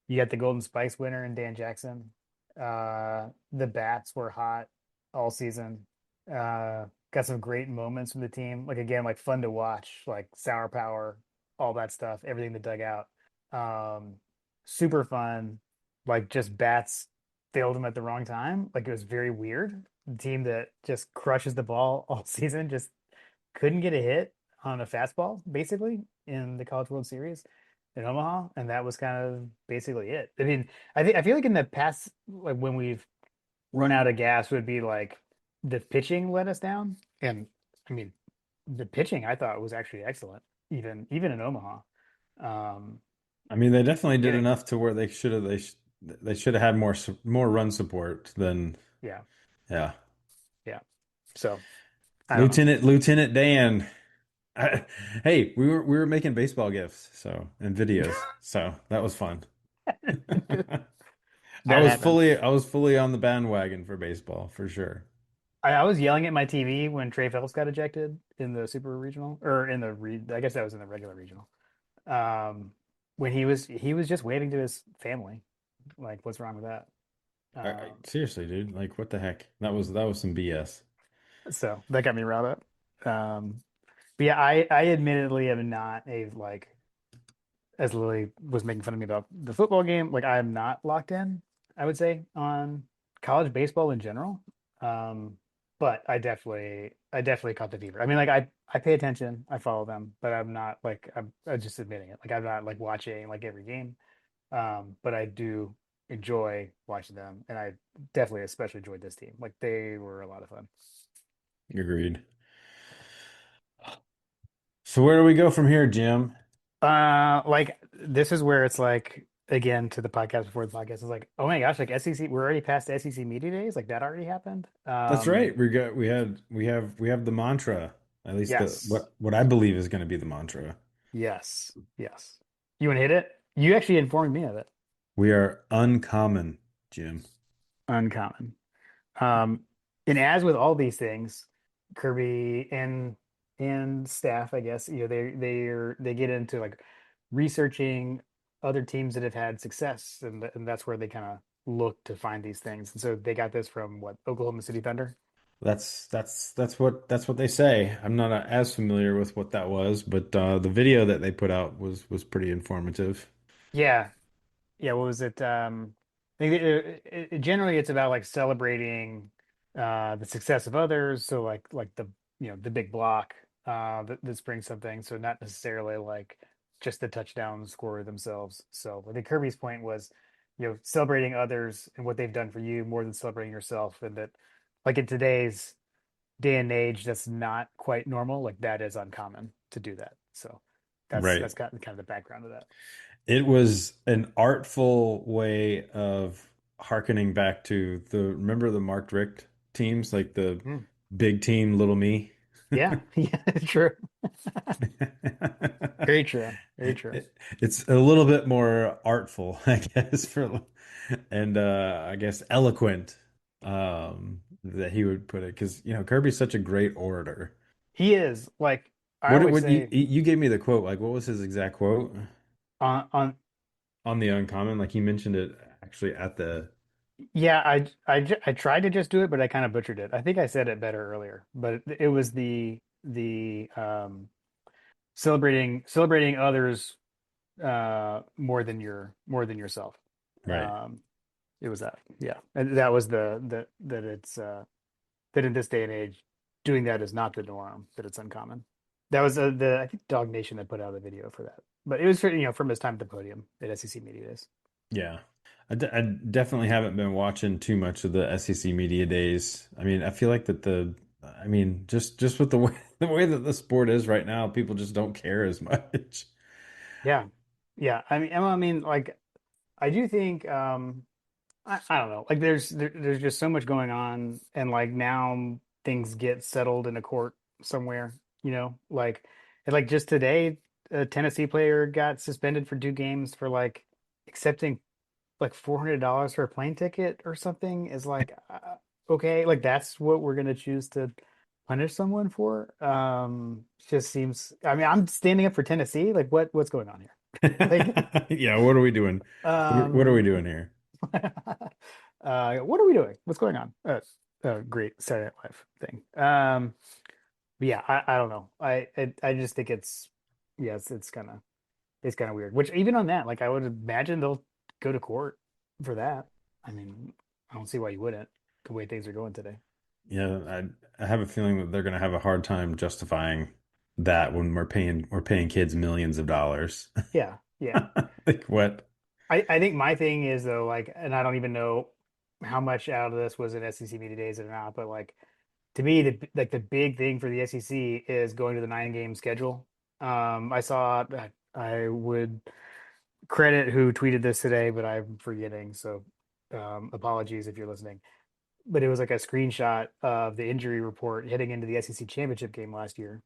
you got the Golden Spikes winner and Dan Jackson. The bats were hot all season. Got some great moments from the team. Like again, like fun to watch, like sour power, all that stuff, everything the dugout. Um, super fun. Like just bats failed him at the wrong time. Like it was very weird. The team that just crushes the ball all season just couldn't get a hit on a fastball, basically, in the College World Series in Omaha, and that was kind of basically it. I mean, I feel like in the past, like when we've run out of gas, would be like the pitching let us down, and I mean, the pitching I thought was actually excellent, even in Omaha. Um, I mean, they definitely did getting enough to where they should have had more run support than yeah, yeah. yeah. So I don't know. Lieutenant Dan. I, hey, we were making baseball gifts, so and videos, so that was fun. That happened. I was fully on the bandwagon for baseball for sure. I was yelling at my TV when Trey Phelps got ejected in the Super Regional or in the I guess that was in the regular regional. Um, when he was just waving to his family. Like, what's wrong with that? Seriously, dude, like what the heck? That was some BS. So that got me riled up. But yeah, I admittedly am not a like as Lily was making fun of me about the football game. Like I'm not locked in, I would say, on college baseball in general. Um, but I definitely caught the fever. I mean, like I pay attention, I follow them, but I'm not like I'm just admitting it. Like I'm not like watching like every game. But I do enjoy watching them, and I definitely especially enjoyed this team. Like they were a lot of fun. Agreed. So where do we go from here, Jim? Like this is where it's like again to the podcast before the podcast is like, oh my gosh, like SEC, we're already past SEC media days, like that already happened. That's right. We have the mantra, at least the Yes, what I believe is going to be the mantra. yes, yes. You want to hit it? You actually informed me of it. We are uncommon, Jim. Uncommon. Um, and as with all these things, Kirby and staff, I guess, they get into like researching other teams that have had success, and that's where they kind of look to find these things. And so they got this from what Oklahoma City Thunder. That's what they say. I'm not as familiar with what that was, but the video that they put out was pretty informative. Yeah, yeah. What was it? I think generally it's about like celebrating the success of others. So like the big block that brings something. So not necessarily like just the touchdown scorer themselves. So I think Kirby's point was, celebrating others and what they've done for you more than celebrating yourself, and that like in today's day and age, that's not quite normal. Like that is uncommon to do that. So Right. that's kind of the background of that. It was an artful way of hearkening back to remember the Mark Richt teams, like the Mm. big team, little me. Yeah, yeah, true. Very true. Very true. It's a little bit more artful, I guess, and I guess eloquent, that he would put it because Kirby's such a great orator. He is like I What always what say you gave me the quote? Like, what was his exact quote on on the uncommon? Like he mentioned it actually at the yeah, I tried to just do it, but I kind of butchered it. I think I said it better earlier, but it was the celebrating others more than yourself. right. Um, it was that. Yeah. And that was the that it's that in this day and age doing that is not the norm, that it's uncommon. That was the I think Dog Nation that put out a video for that. But it was from his time at the podium at SEC Media Days. Yeah. I definitely haven't been watching too much of the SEC media days. I mean, I feel like that I mean, just with the way the way that the sport is right now, people just don't care as much. Yeah. Yeah. I mean, Emma, I mean, like I do think I don't know. Like there's just so much going on and like now things get settled in a court somewhere, like and like just today a Tennessee player got suspended for 2 games for like accepting like $400 for a plane ticket or something is like okay, like that's what we're gonna choose to punish someone for. Just seems I mean I'm standing up for Tennessee. Like what's going on here? Like Yeah, what are we doing? What are we um doing here? what are we doing? What's going on? Great Saturday Night Live thing. But yeah, I don't know. I just think yeah, it's kind of weird. Which even on that, like I would imagine they'll go to court for that. I mean, I don't see why you wouldn't, the way things are going today. Yeah, I have a feeling that they're going to have a hard time justifying that when we're paying kids millions of dollars. Yeah, yeah. Like what? I think my thing is though, like, and I don't even know how much out of this was in SEC Media Days or not, but like to me, the big thing for the SEC is going to the 9 game schedule. I saw I would credit who tweeted this today, but I'm forgetting. So apologies if you're listening. But it was like a screenshot of the injury report heading into the SEC championship game last year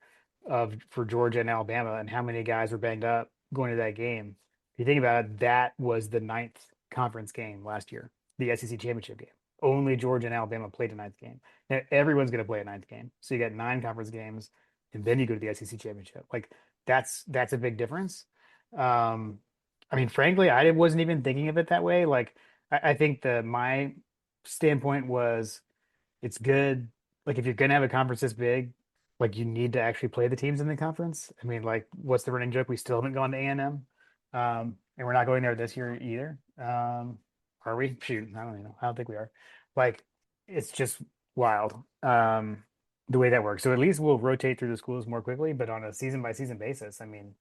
of for Georgia and Alabama and how many guys were banged up going to that game. If you think about it, that was the ninth conference game last year, the SEC championship game. Only Georgia and Alabama played a ninth game. Now everyone's going to play a ninth game, so you got 9 conference games, and then you go to the SEC championship. Like that's a big difference. Um, I mean, frankly, I wasn't even thinking of it that way. Like I think my standpoint was it's good. Like if you're gonna have a conference this big, like you need to actually play the teams in the conference. I mean, like what's the running joke? We still haven't gone to A&M, and we're not going there this year either. Are we? Shoot, I don't even know. I don't think we are. Like it's just wild, the way that works. So at least we'll rotate through the schools more quickly, but on a season by season basis, I mean,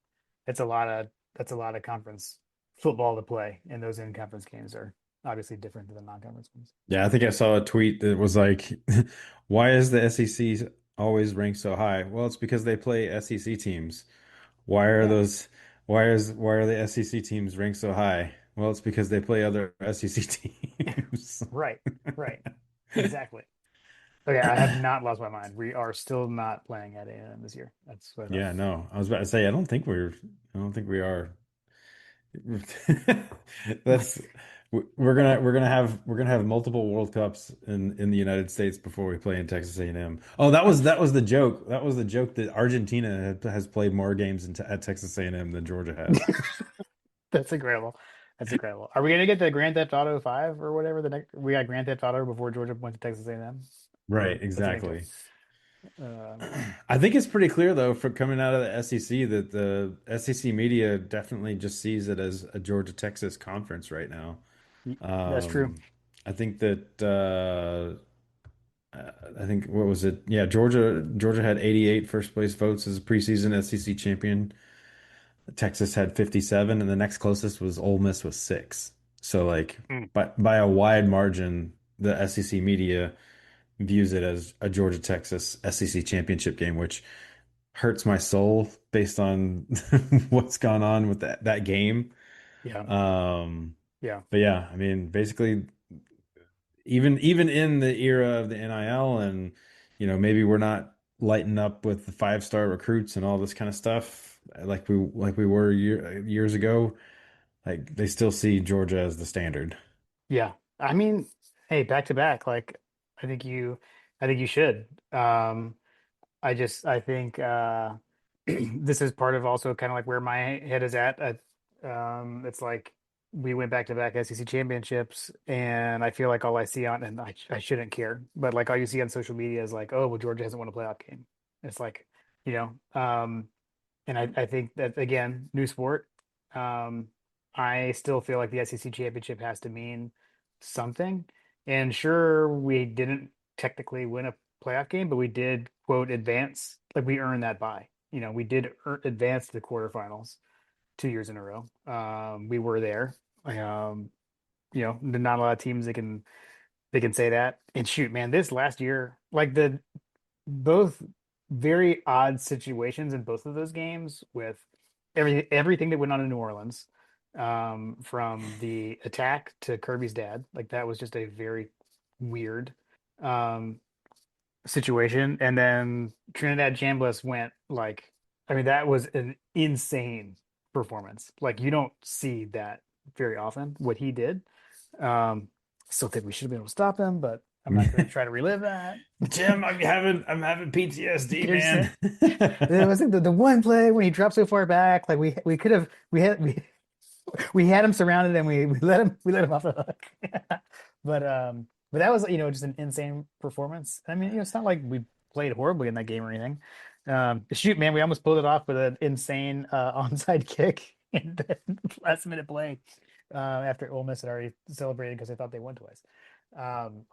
it's a lot of that's a lot of conference football to play, and those in conference games are obviously different than the non-conference ones. Yeah, I think I saw a tweet that was like, "Why is the SEC always ranked so high?" Well, it's because they play SEC teams. Why are Yeah. those? Why are the SEC teams ranked so high? Well, it's because they play other SEC teams. Right, right. Exactly. Okay, I have not lost my mind. We are still not playing at A&M this year. That's what I thought. Yeah, no, I was about to say I don't think we are. That's we're gonna have multiple World Cups in the United States before we play in Texas A&M. Oh, that was the joke. That was the joke that Argentina has played more games at Texas A&M than Georgia has. That's incredible. That's incredible. Are we gonna get the Grand Theft Auto 5 or whatever the next? We got Grand Theft Auto before Georgia went to Texas A&M, Right, or what's it gonna exactly. go? I think it's pretty clear though, from coming out of the SEC, that the SEC media definitely just sees it as a Georgia Texas conference right now. That's true. I think that I think what was it? Yeah, Georgia had 88 first place votes as a preseason SEC champion. Texas had 57, and the next closest was Ole Miss with 6. So like Mm. by a wide margin, the SEC media views it as a Georgia Texas SEC championship game, which hurts my soul based on what's gone on with that game. Yeah, Um, yeah, but yeah, I mean, basically, even in the era of the NIL, and maybe we're not lighting up with the 5-star recruits and all this kind of stuff like we were years ago. Like they still see Georgia as the standard. yeah. I mean, hey, back to back. Like, I think you, I think you should. I think this is part of also kind of like where my head is at. It's like we went back to back SEC championships, and I feel like all I see on, and I shouldn't care, but like all you see on social media is like, oh, well, Georgia hasn't won a playoff game. It's like, you and I think that again, new sport. Um, I still feel like the SEC championship has to mean something. And sure, we didn't technically win a playoff game, but we did quote advance. Like we earned that bye. We did advance to the quarterfinals 2 years in a row. We were there. Um, not a lot of teams that can say that. And shoot, man, this last year, like the both very odd situations in both of those games with everything that went on in New Orleans, from the attack to Kirby's dad. Like that was just a very weird um, situation. And then Trinidad Chambliss went like, I mean, that was an insane performance. Like you don't see that very often. What he did. Still think we should have been able to stop him, but I'm not going to try to relive that. Jim, I'm having PTSD, Peterson. man. It was like the one play when he dropped so far back. Like we could have we had him surrounded and we let him off the hook. But that was just an insane performance. I mean, it's not like we played horribly in that game or anything. Shoot, man, we almost pulled it off with an insane onside kick in the last minute play after Ole Miss had already celebrated because they thought they won twice.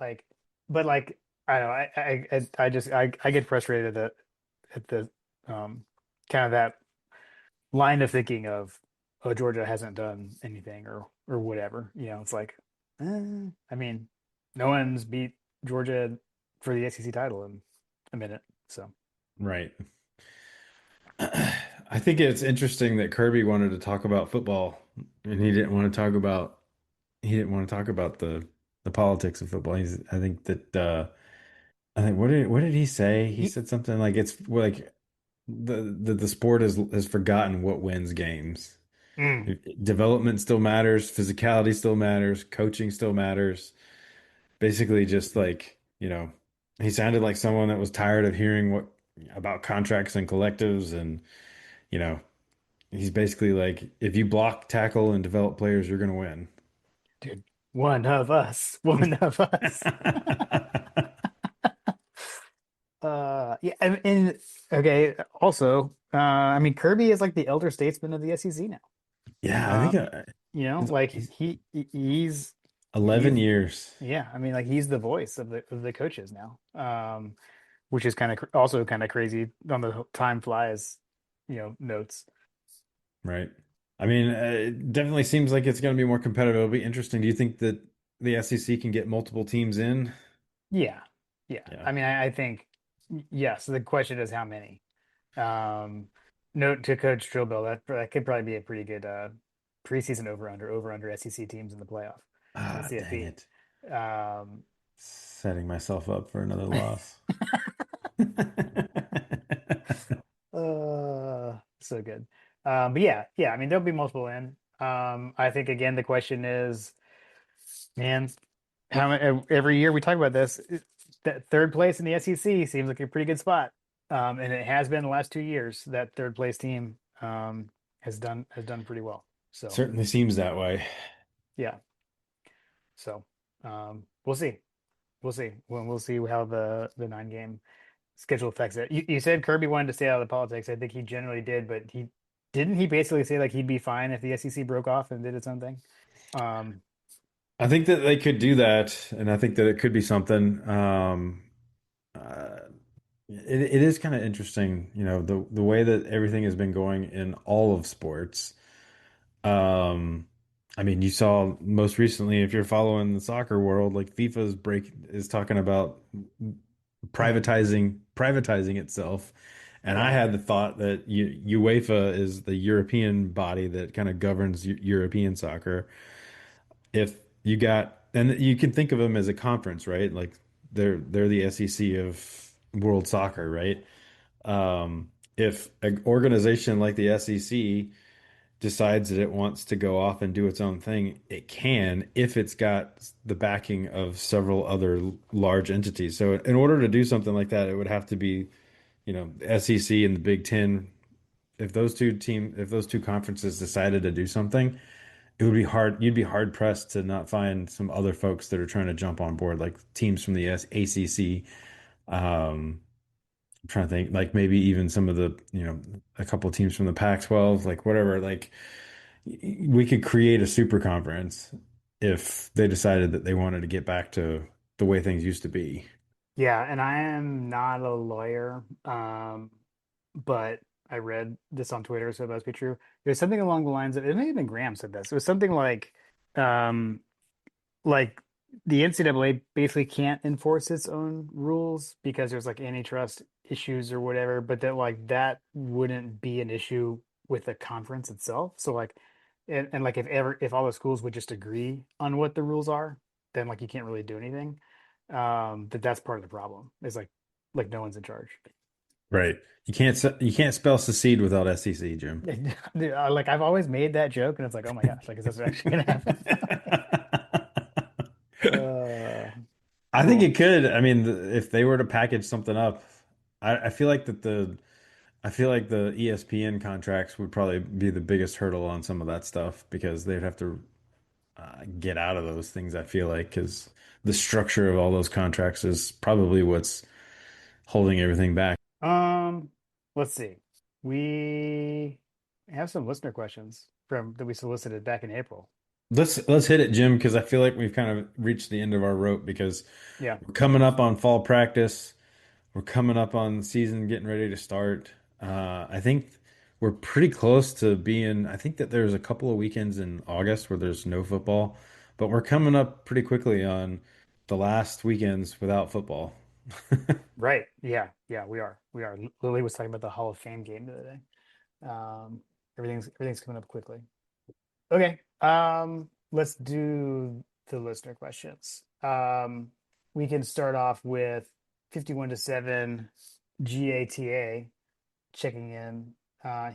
Like, but like I don't know, I get frustrated at the kind of that line of thinking of, oh, Georgia hasn't done anything or whatever. It's like, I mean, no one's beat Georgia for the SEC title in a minute. So Right. I think it's interesting that Kirby wanted to talk about football and he didn't want to talk about the politics of football. I think what did he say? He he, said something like it's like the sport has forgotten what wins games. mm, Development still matters, physicality still matters, coaching still matters. Basically, just like, he sounded like someone that was tired of hearing what about contracts and collectives, and you know, he's basically like, if you block, tackle, and develop players, you're gonna win. dude, one of us. Yeah, and okay. Also, I mean, Kirby is like the elder statesman of the SEC now. Yeah, I think Um, like he's he's 11 he's years. yeah. I mean, like he's the voice of the coaches now. Which is kind of also kind of crazy on the time flies, notes. Right. I mean, it definitely seems like it's going to be more competitive. It'll be interesting. Do you think that the SEC can get multiple teams in? Yeah, yeah. Yeah. I mean, I think yes. The question is how many. Um, Note to Coach Drillbill that could probably be a pretty good preseason over under SEC teams in the playoff in the Ah, dang CFP. it. Um, Setting myself up for another loss. so good. But yeah. I mean, there'll be multiple in. I think again the question is, man, every year we talk about this. That third place in the SEC seems like a pretty good spot, and it has been the last 2 years. That third place team has done pretty well. So Certainly seems that way. yeah, so we'll see. We'll see. We'll see how the 9 game schedule affects it. You said Kirby wanted to stay out of the politics. I think he generally did, but he basically say like he'd be fine if the SEC broke off and did its own thing. Um, I think that they could do that, and I think that it could be something. Uh, it is kind of interesting, the way that everything has been going in all of sports. Um, I mean, you saw most recently, if you're following the soccer world, like FIFA is talking about privatizing itself. And I yeah, had the thought that UEFA is the European body that kind of governs European soccer. If you got, and you can think of them as a conference, right? Like they're the SEC of world soccer, right? If an organization like the SEC decides that it wants to go off and do its own thing, it can if it's got the backing of several other large entities. So in order to do something like that, it would have to be the SEC and the Big Ten, if those two conferences decided to do something, it would be hard. You'd be hard pressed to not find some other folks that are trying to jump on board, like teams from the ACC. I'm trying to think, like maybe even some of a couple teams from the Pac-12, like whatever. Like we could create a super conference if they decided that they wanted to get back to the way things used to be. Yeah, and I am not a lawyer, but I read this on Twitter, so it must be true. It was something along the lines of, it may have been Graham said this. It was something um, like the NCAA basically can't enforce its own rules because there's like antitrust issues or whatever, but that like that wouldn't be an issue with the conference itself. So like, and like if all the schools would just agree on what the rules are, then like you can't really do anything. That's part of the problem. Is like no one's in charge. Right. You can't spell secede without SEC, Jim. Like I've always made that joke, and it's like, oh my gosh, like is this actually gonna happen? Uh, I think cool. it could. I mean, if they were to package something up, I feel like I feel like the ESPN contracts would probably be the biggest hurdle on some of that stuff because they'd have to get out of those things. I feel like because the structure of all those contracts is probably what's holding everything back. Um, let's see. We have some listener questions from that we solicited back in April. Let's hit it, Jim, because I feel like we've kind of reached the end of our rope because Yeah, we're coming up on fall practice. We're coming up on the season, getting ready to start. I think we're pretty close to being. I think that there's a couple of weekends in August where there's no football, but we're coming up pretty quickly on the last weekends without football. right. Yeah, yeah, we are. We are. Lily was talking about the Hall of Fame game the other day. Everything's coming up quickly. Okay. Let's do the listener questions. We can start off with 51 to 7 GATA checking in.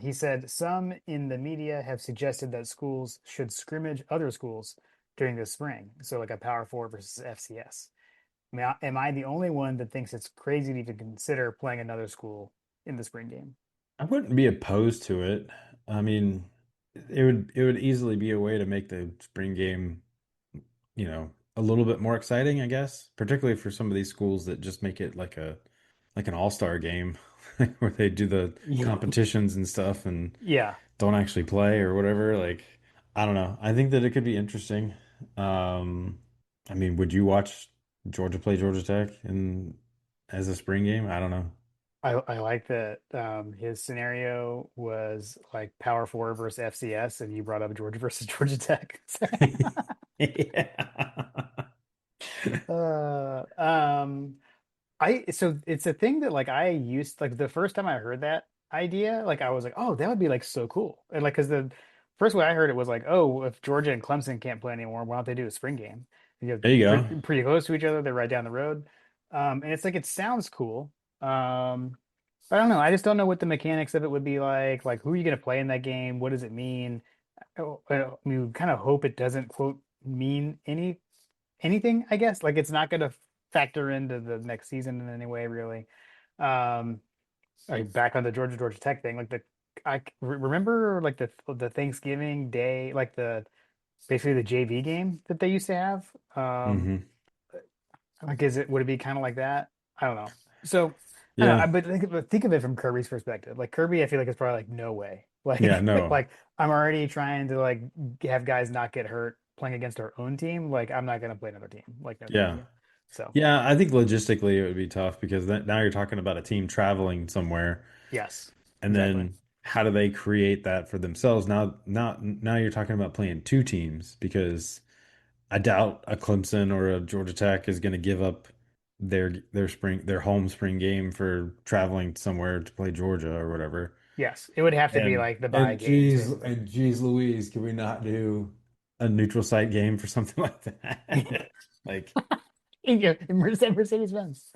He said some in the media have suggested that schools should scrimmage other schools during the spring, so like a Power Four versus FCS. Am I the only one that thinks it's crazy to even consider playing another school in the spring game? I wouldn't be opposed to it. I mean, it would easily be a way to make the spring game, a little bit more exciting, I guess, particularly for some of these schools that just make it like an all-star game where they do the competitions and stuff and Yeah, don't actually play or whatever. Like, I don't know. I think that it could be interesting. I mean, would you watch Georgia play Georgia Tech in as a spring game? I don't know. I like that his scenario was like Power Four versus FCS, and you brought up Georgia versus Georgia Tech. Yeah. uh, um, so it's a thing that like I used like the first time I heard that idea, like I was like, oh, that would be like so cool. And like because the first way I heard it was like, oh, if Georgia and Clemson can't play anymore, why don't they do a spring game? You know, There you go. pretty close to each other, they're right down the road. And it's like it sounds cool. I don't know. I just don't know what the mechanics of it would be like. Like, who are you going to play in that game? What does it mean? I mean, we kind of hope it doesn't quote mean anything, I guess. Like it's not going to factor into the next season in any way, really. Um, like back on the Georgia Tech thing, like remember like the Thanksgiving Day, like the basically the JV game that they used to have. Hmm. Like would it be kind of like that? I don't know. So I don't know, Yeah. but think of it from Kirby's perspective. Like Kirby, I feel like it's probably like no way. Yeah, Like no. like I'm already trying to like have guys not get hurt playing against our own team. Like I'm not gonna play another team. Like no, thank Yeah. you. So Yeah, I think logistically it would be tough because now you're talking about a team traveling somewhere, yes, and exactly. then how do they create that for themselves? Now you're talking about playing two teams because I doubt a Clemson or a Georgia Tech is going to give up their home spring game for traveling somewhere to play Georgia or whatever. Yes, it would have to be And like the bye and game geez too. and geez Louise, can we not do a neutral site game for something like that? Like, Yeah, Mercedes-Benz.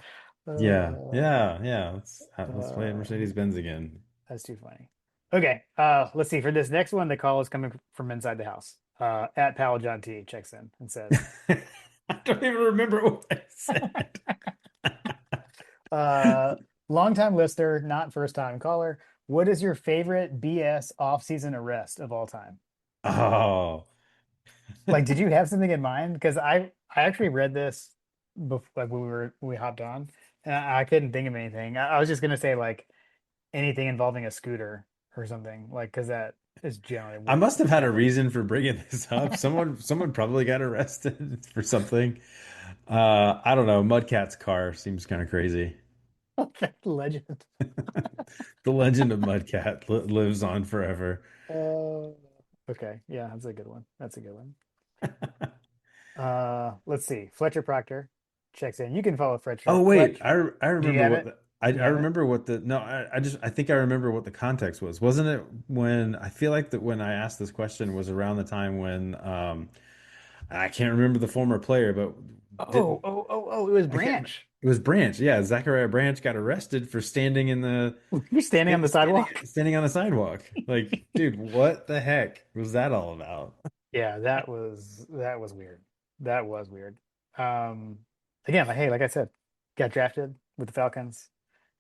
yeah, Uh, yeah, yeah. Let's play at uh, Mercedes-Benz again. That's too funny. Okay, let's see. For this next one, the call is coming from inside the house. At Pal John T checks in and says, I don't even remember what I said. uh, Longtime listener, not first time caller. What is your favorite BS off-season arrest of all time? Oh. Like, did you have something in mind? Because I actually read this before, like when we hopped on, and I couldn't think of anything. I was just gonna say like anything involving a scooter or something, like because that is generally I what must have had a happens. reason for bringing this up. Someone probably got arrested for something. I don't know. Mudcat's car seems kind of crazy. That legend. The legend of Mudcat li lives on forever. Uh, okay, yeah, that's a good one. That's a good one. Let's see. Fletcher Proctor checks in. You can follow Oh Fletcher. wait, Fletch, I do you remember have what it? I You have it? remember what the no I think I remember what the context was. Wasn't it when I feel like that when I asked this question was around the time when I can't remember the former player, but Oh, didn't oh, oh, oh, it was I can't remember. Branch. It was Branch. Yeah, Zachariah Branch got arrested for standing in the You're standing on the sidewalk. standing on the sidewalk. Like, dude, what the heck was that all about? Yeah, that was weird. That was weird. Um, Again, like hey, like I said, got drafted with the Falcons.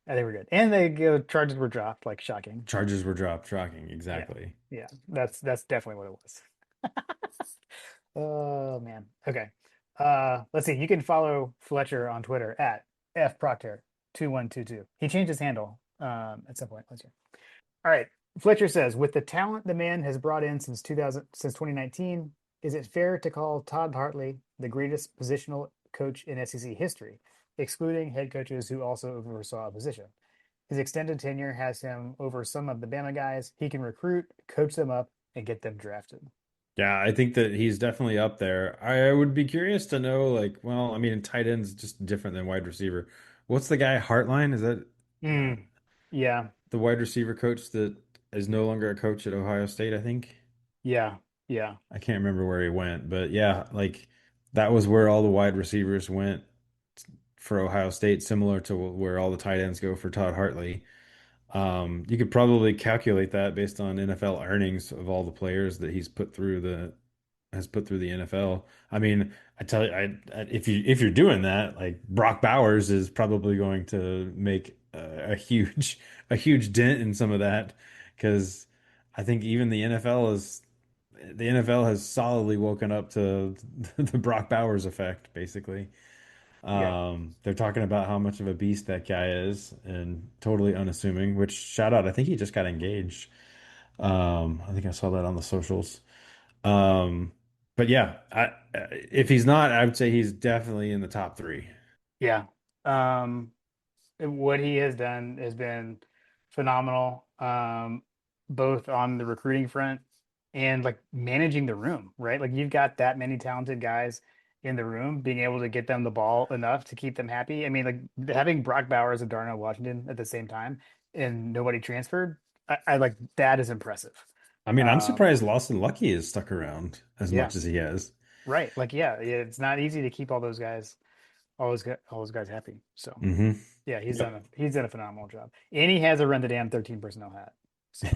And they were good. And charges were dropped, like shocking. Charges were dropped. Shocking. Yeah. Exactly. Yeah. That's definitely what it was. Oh man. Okay. Let's see. You can follow Fletcher on Twitter at fproctor2122. He changed his handle at some point. Let's see. All right. Fletcher says, with the talent the man has brought in since 2019, is it fair to call Todd Hartley the greatest positional coach in SEC history, excluding head coaches who also oversaw a position? His extended tenure has him over some of the Bama guys. He can recruit, coach them up, and get them drafted. Yeah, I think that he's definitely up there. I would be curious to know, like, well, I mean, tight end's just different than wide receiver. What's the guy, Hartline? Is that uh, Mm, yeah, the wide receiver coach that is no longer a coach at Ohio State, I think? yeah, yeah, I can't remember where he went, but yeah, like that was where all the wide receivers went for Ohio State, similar to where all the tight ends go for Todd Hartley. You could probably calculate that based on NFL earnings of all the players that he's put through the has put through the NFL. I mean, I tell you, if you're doing that, like Brock Bowers is probably going to make a huge dent in some of that because I think even the NFL has solidly woken up to the Brock Bowers effect, basically. yeah, They're talking about how much of a beast that guy is and totally unassuming, which shout out, I think he just got engaged. I think I saw that on the socials. Um, but yeah, if he's not, I would say he's definitely in the top three. yeah. Um, what he has done has been phenomenal, both on the recruiting front and like managing the room, right? Like you've got that many talented guys in the room, being able to get them the ball enough to keep them happy. I mean, like having Brock Bowers and Darnell Washington at the same time and nobody transferred, I like that is impressive. I mean, I'm Um, surprised Lawson Lucky has stuck around as yeah, much as he has. right. Like, yeah, it's not easy to keep all those guys, all those guys happy. So yeah, Yep. he's done a phenomenal job, and he has a run the damn 13 personnel hat. So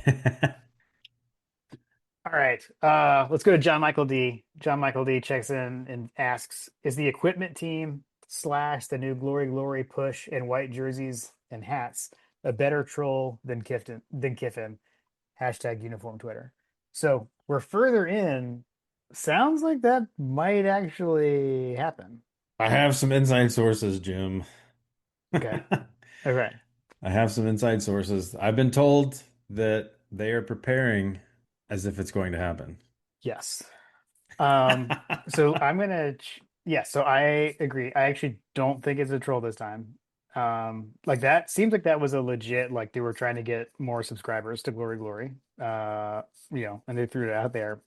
all right, let's go to John Michael D. John Michael D checks in and asks, "Is the equipment team slash the new Glory Glory push in white jerseys and hats a better troll than Kiffin?" Hashtag uniform Twitter. So we're further in. Sounds like that might actually happen. I have some inside sources, Jim. Okay. Okay. I have some inside sources. I've been told that they are preparing as if it's going to happen. Yes. So I'm gonna, yeah, so I agree. I actually don't think it's a troll this time. Like that seems like that was a legit, like they were trying to get more subscribers to Glory Glory. And they threw it out there.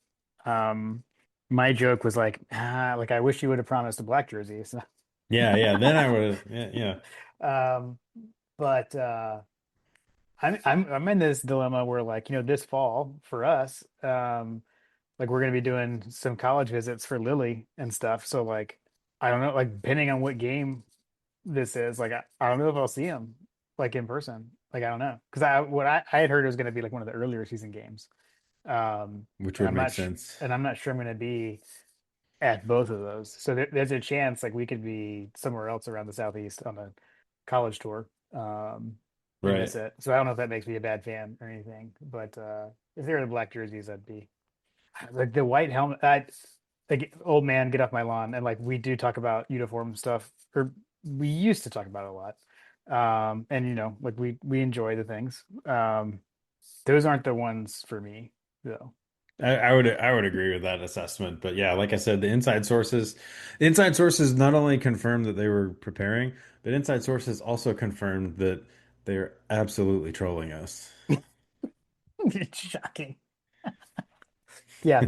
Um, my joke was like I wish you would have promised a black jersey. So, Yeah, yeah. Then I would have, yeah, yeah. um, but I'm in this dilemma where like, this fall for us, like we're gonna be doing some college visits for Lily and stuff. So like I don't know, like depending on what game this is, like I don't know if I'll see him like in person. Like I don't know. Because I had heard it was gonna be like one of the earlier season games. Which And would make sense. I'm not sure I'm gonna be at both of those. So there's a chance like we could be somewhere else around the southeast on a college tour. You Right. miss it. So I don't know if that makes me a bad fan or anything, but if they were the black jerseys, I'd be like the white helmet. I like old man, get off my lawn. And like we do talk about uniform stuff, or we used to talk about it a lot. And like we enjoy the things. Those aren't the ones for me though. I would agree with that assessment. But yeah, like I said, the inside sources not only confirmed that they were preparing, but inside sources also confirmed that they're absolutely trolling us. Shocking. Yeah,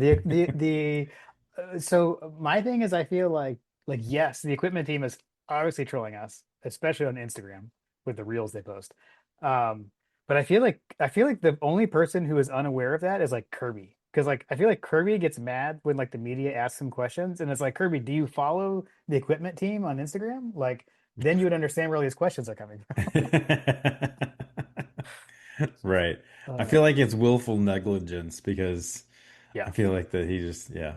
so my thing is I feel like yes, the equipment team is obviously trolling us, especially on Instagram with the reels they post. Um, but I feel like the only person who is unaware of that is like Kirby. Because like I feel like Kirby gets mad when like the media asks him questions and it's like, Kirby, do you follow the equipment team on Instagram? Like then you would understand where all these questions are coming Right. I from. feel like it's willful negligence because I Yeah. feel like that he just, yeah.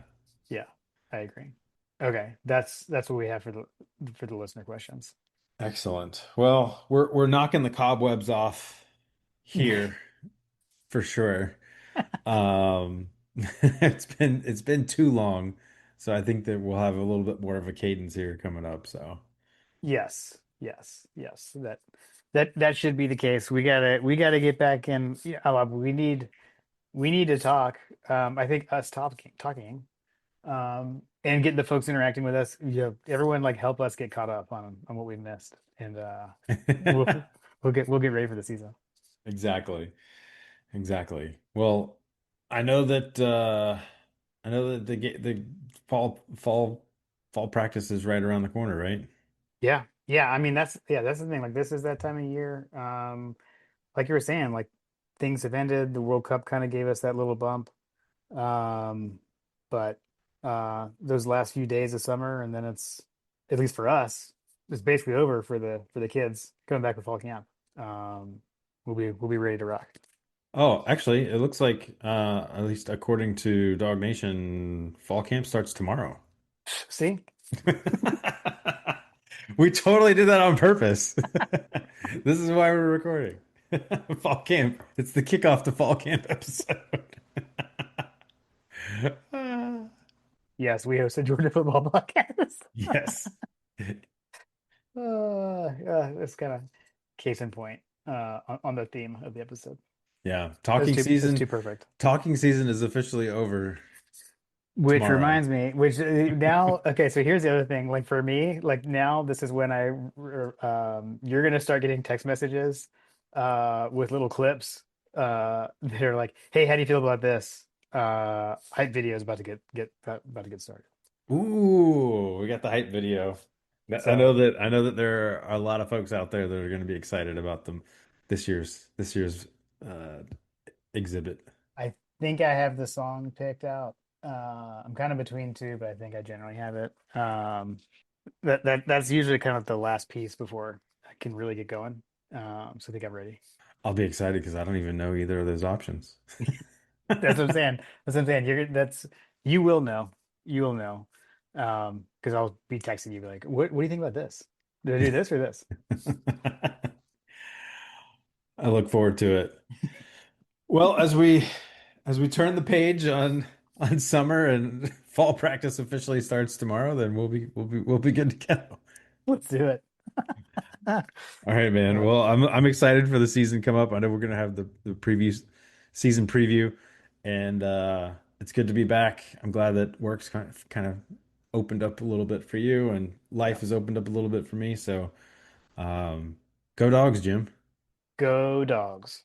Yeah, I agree. Okay, that's what we have for the listener questions. Excellent. Well, we're knocking the cobwebs off here for sure. Um, it's been too long, so I think that we'll have a little bit more of a cadence here coming up. So Yes, yes, yes. That should be the case. We gotta get back in. Yeah, we need to talk. I think us talking, and getting the folks interacting with us. Everyone like help us get caught up on what we've missed, and we'll we'll get ready for the season. exactly, exactly. Well, I know that the fall practice is right around the corner, right? Yeah, yeah. I mean, that's the thing. Like, this is that time of year. Like you were saying, like things have ended. The World Cup kind of gave us that little bump. Um, but those last few days of summer, and then it's at least for us, it's basically over for the kids coming back to fall camp. Um, we'll be ready to rock. Oh, actually, it looks like at least according to Dog Nation, fall camp starts tomorrow. See? We totally did that on purpose. This is why we're recording. Fall camp. It's the kickoff to fall camp episode. Yes, we host a Georgia football podcast. Yes. That's kind of case in point on the theme of the episode. Yeah. That's too perfect. Talking season is officially over Which tomorrow. reminds me, which now, okay, so here's the other thing. Like for me, like now, this is when you're gonna start getting text messages, with little clips, that are like, "Hey, how do you feel about this?" Hype video is about to get started. Ooh, we got the hype video. So I know that there are a lot of folks out there that are going to be excited about them this year's uh exhibit. I think I have the song picked out. I'm kind of between two, but I think I generally have it. That's usually kind of the last piece before I can really get going. So I think I'm ready. I'll be excited because I don't even know either of those options. That's what I'm saying. That's what I'm saying. You will know. You will know. Because I'll be texting you be like, what do you think about this? Did I do this or this? I look forward to it. Well, as we turn the page on summer and fall practice officially starts tomorrow, then we'll be good to go. Let's do it. All right, man. Uh, Well, I'm excited for the season come up. I know we're gonna have the season preview, and it's good to be back. I'm glad that work's kind of opened up a little bit for you, and yeah. life has opened up a little bit for me. So, um, go dogs, Jim. Go dogs.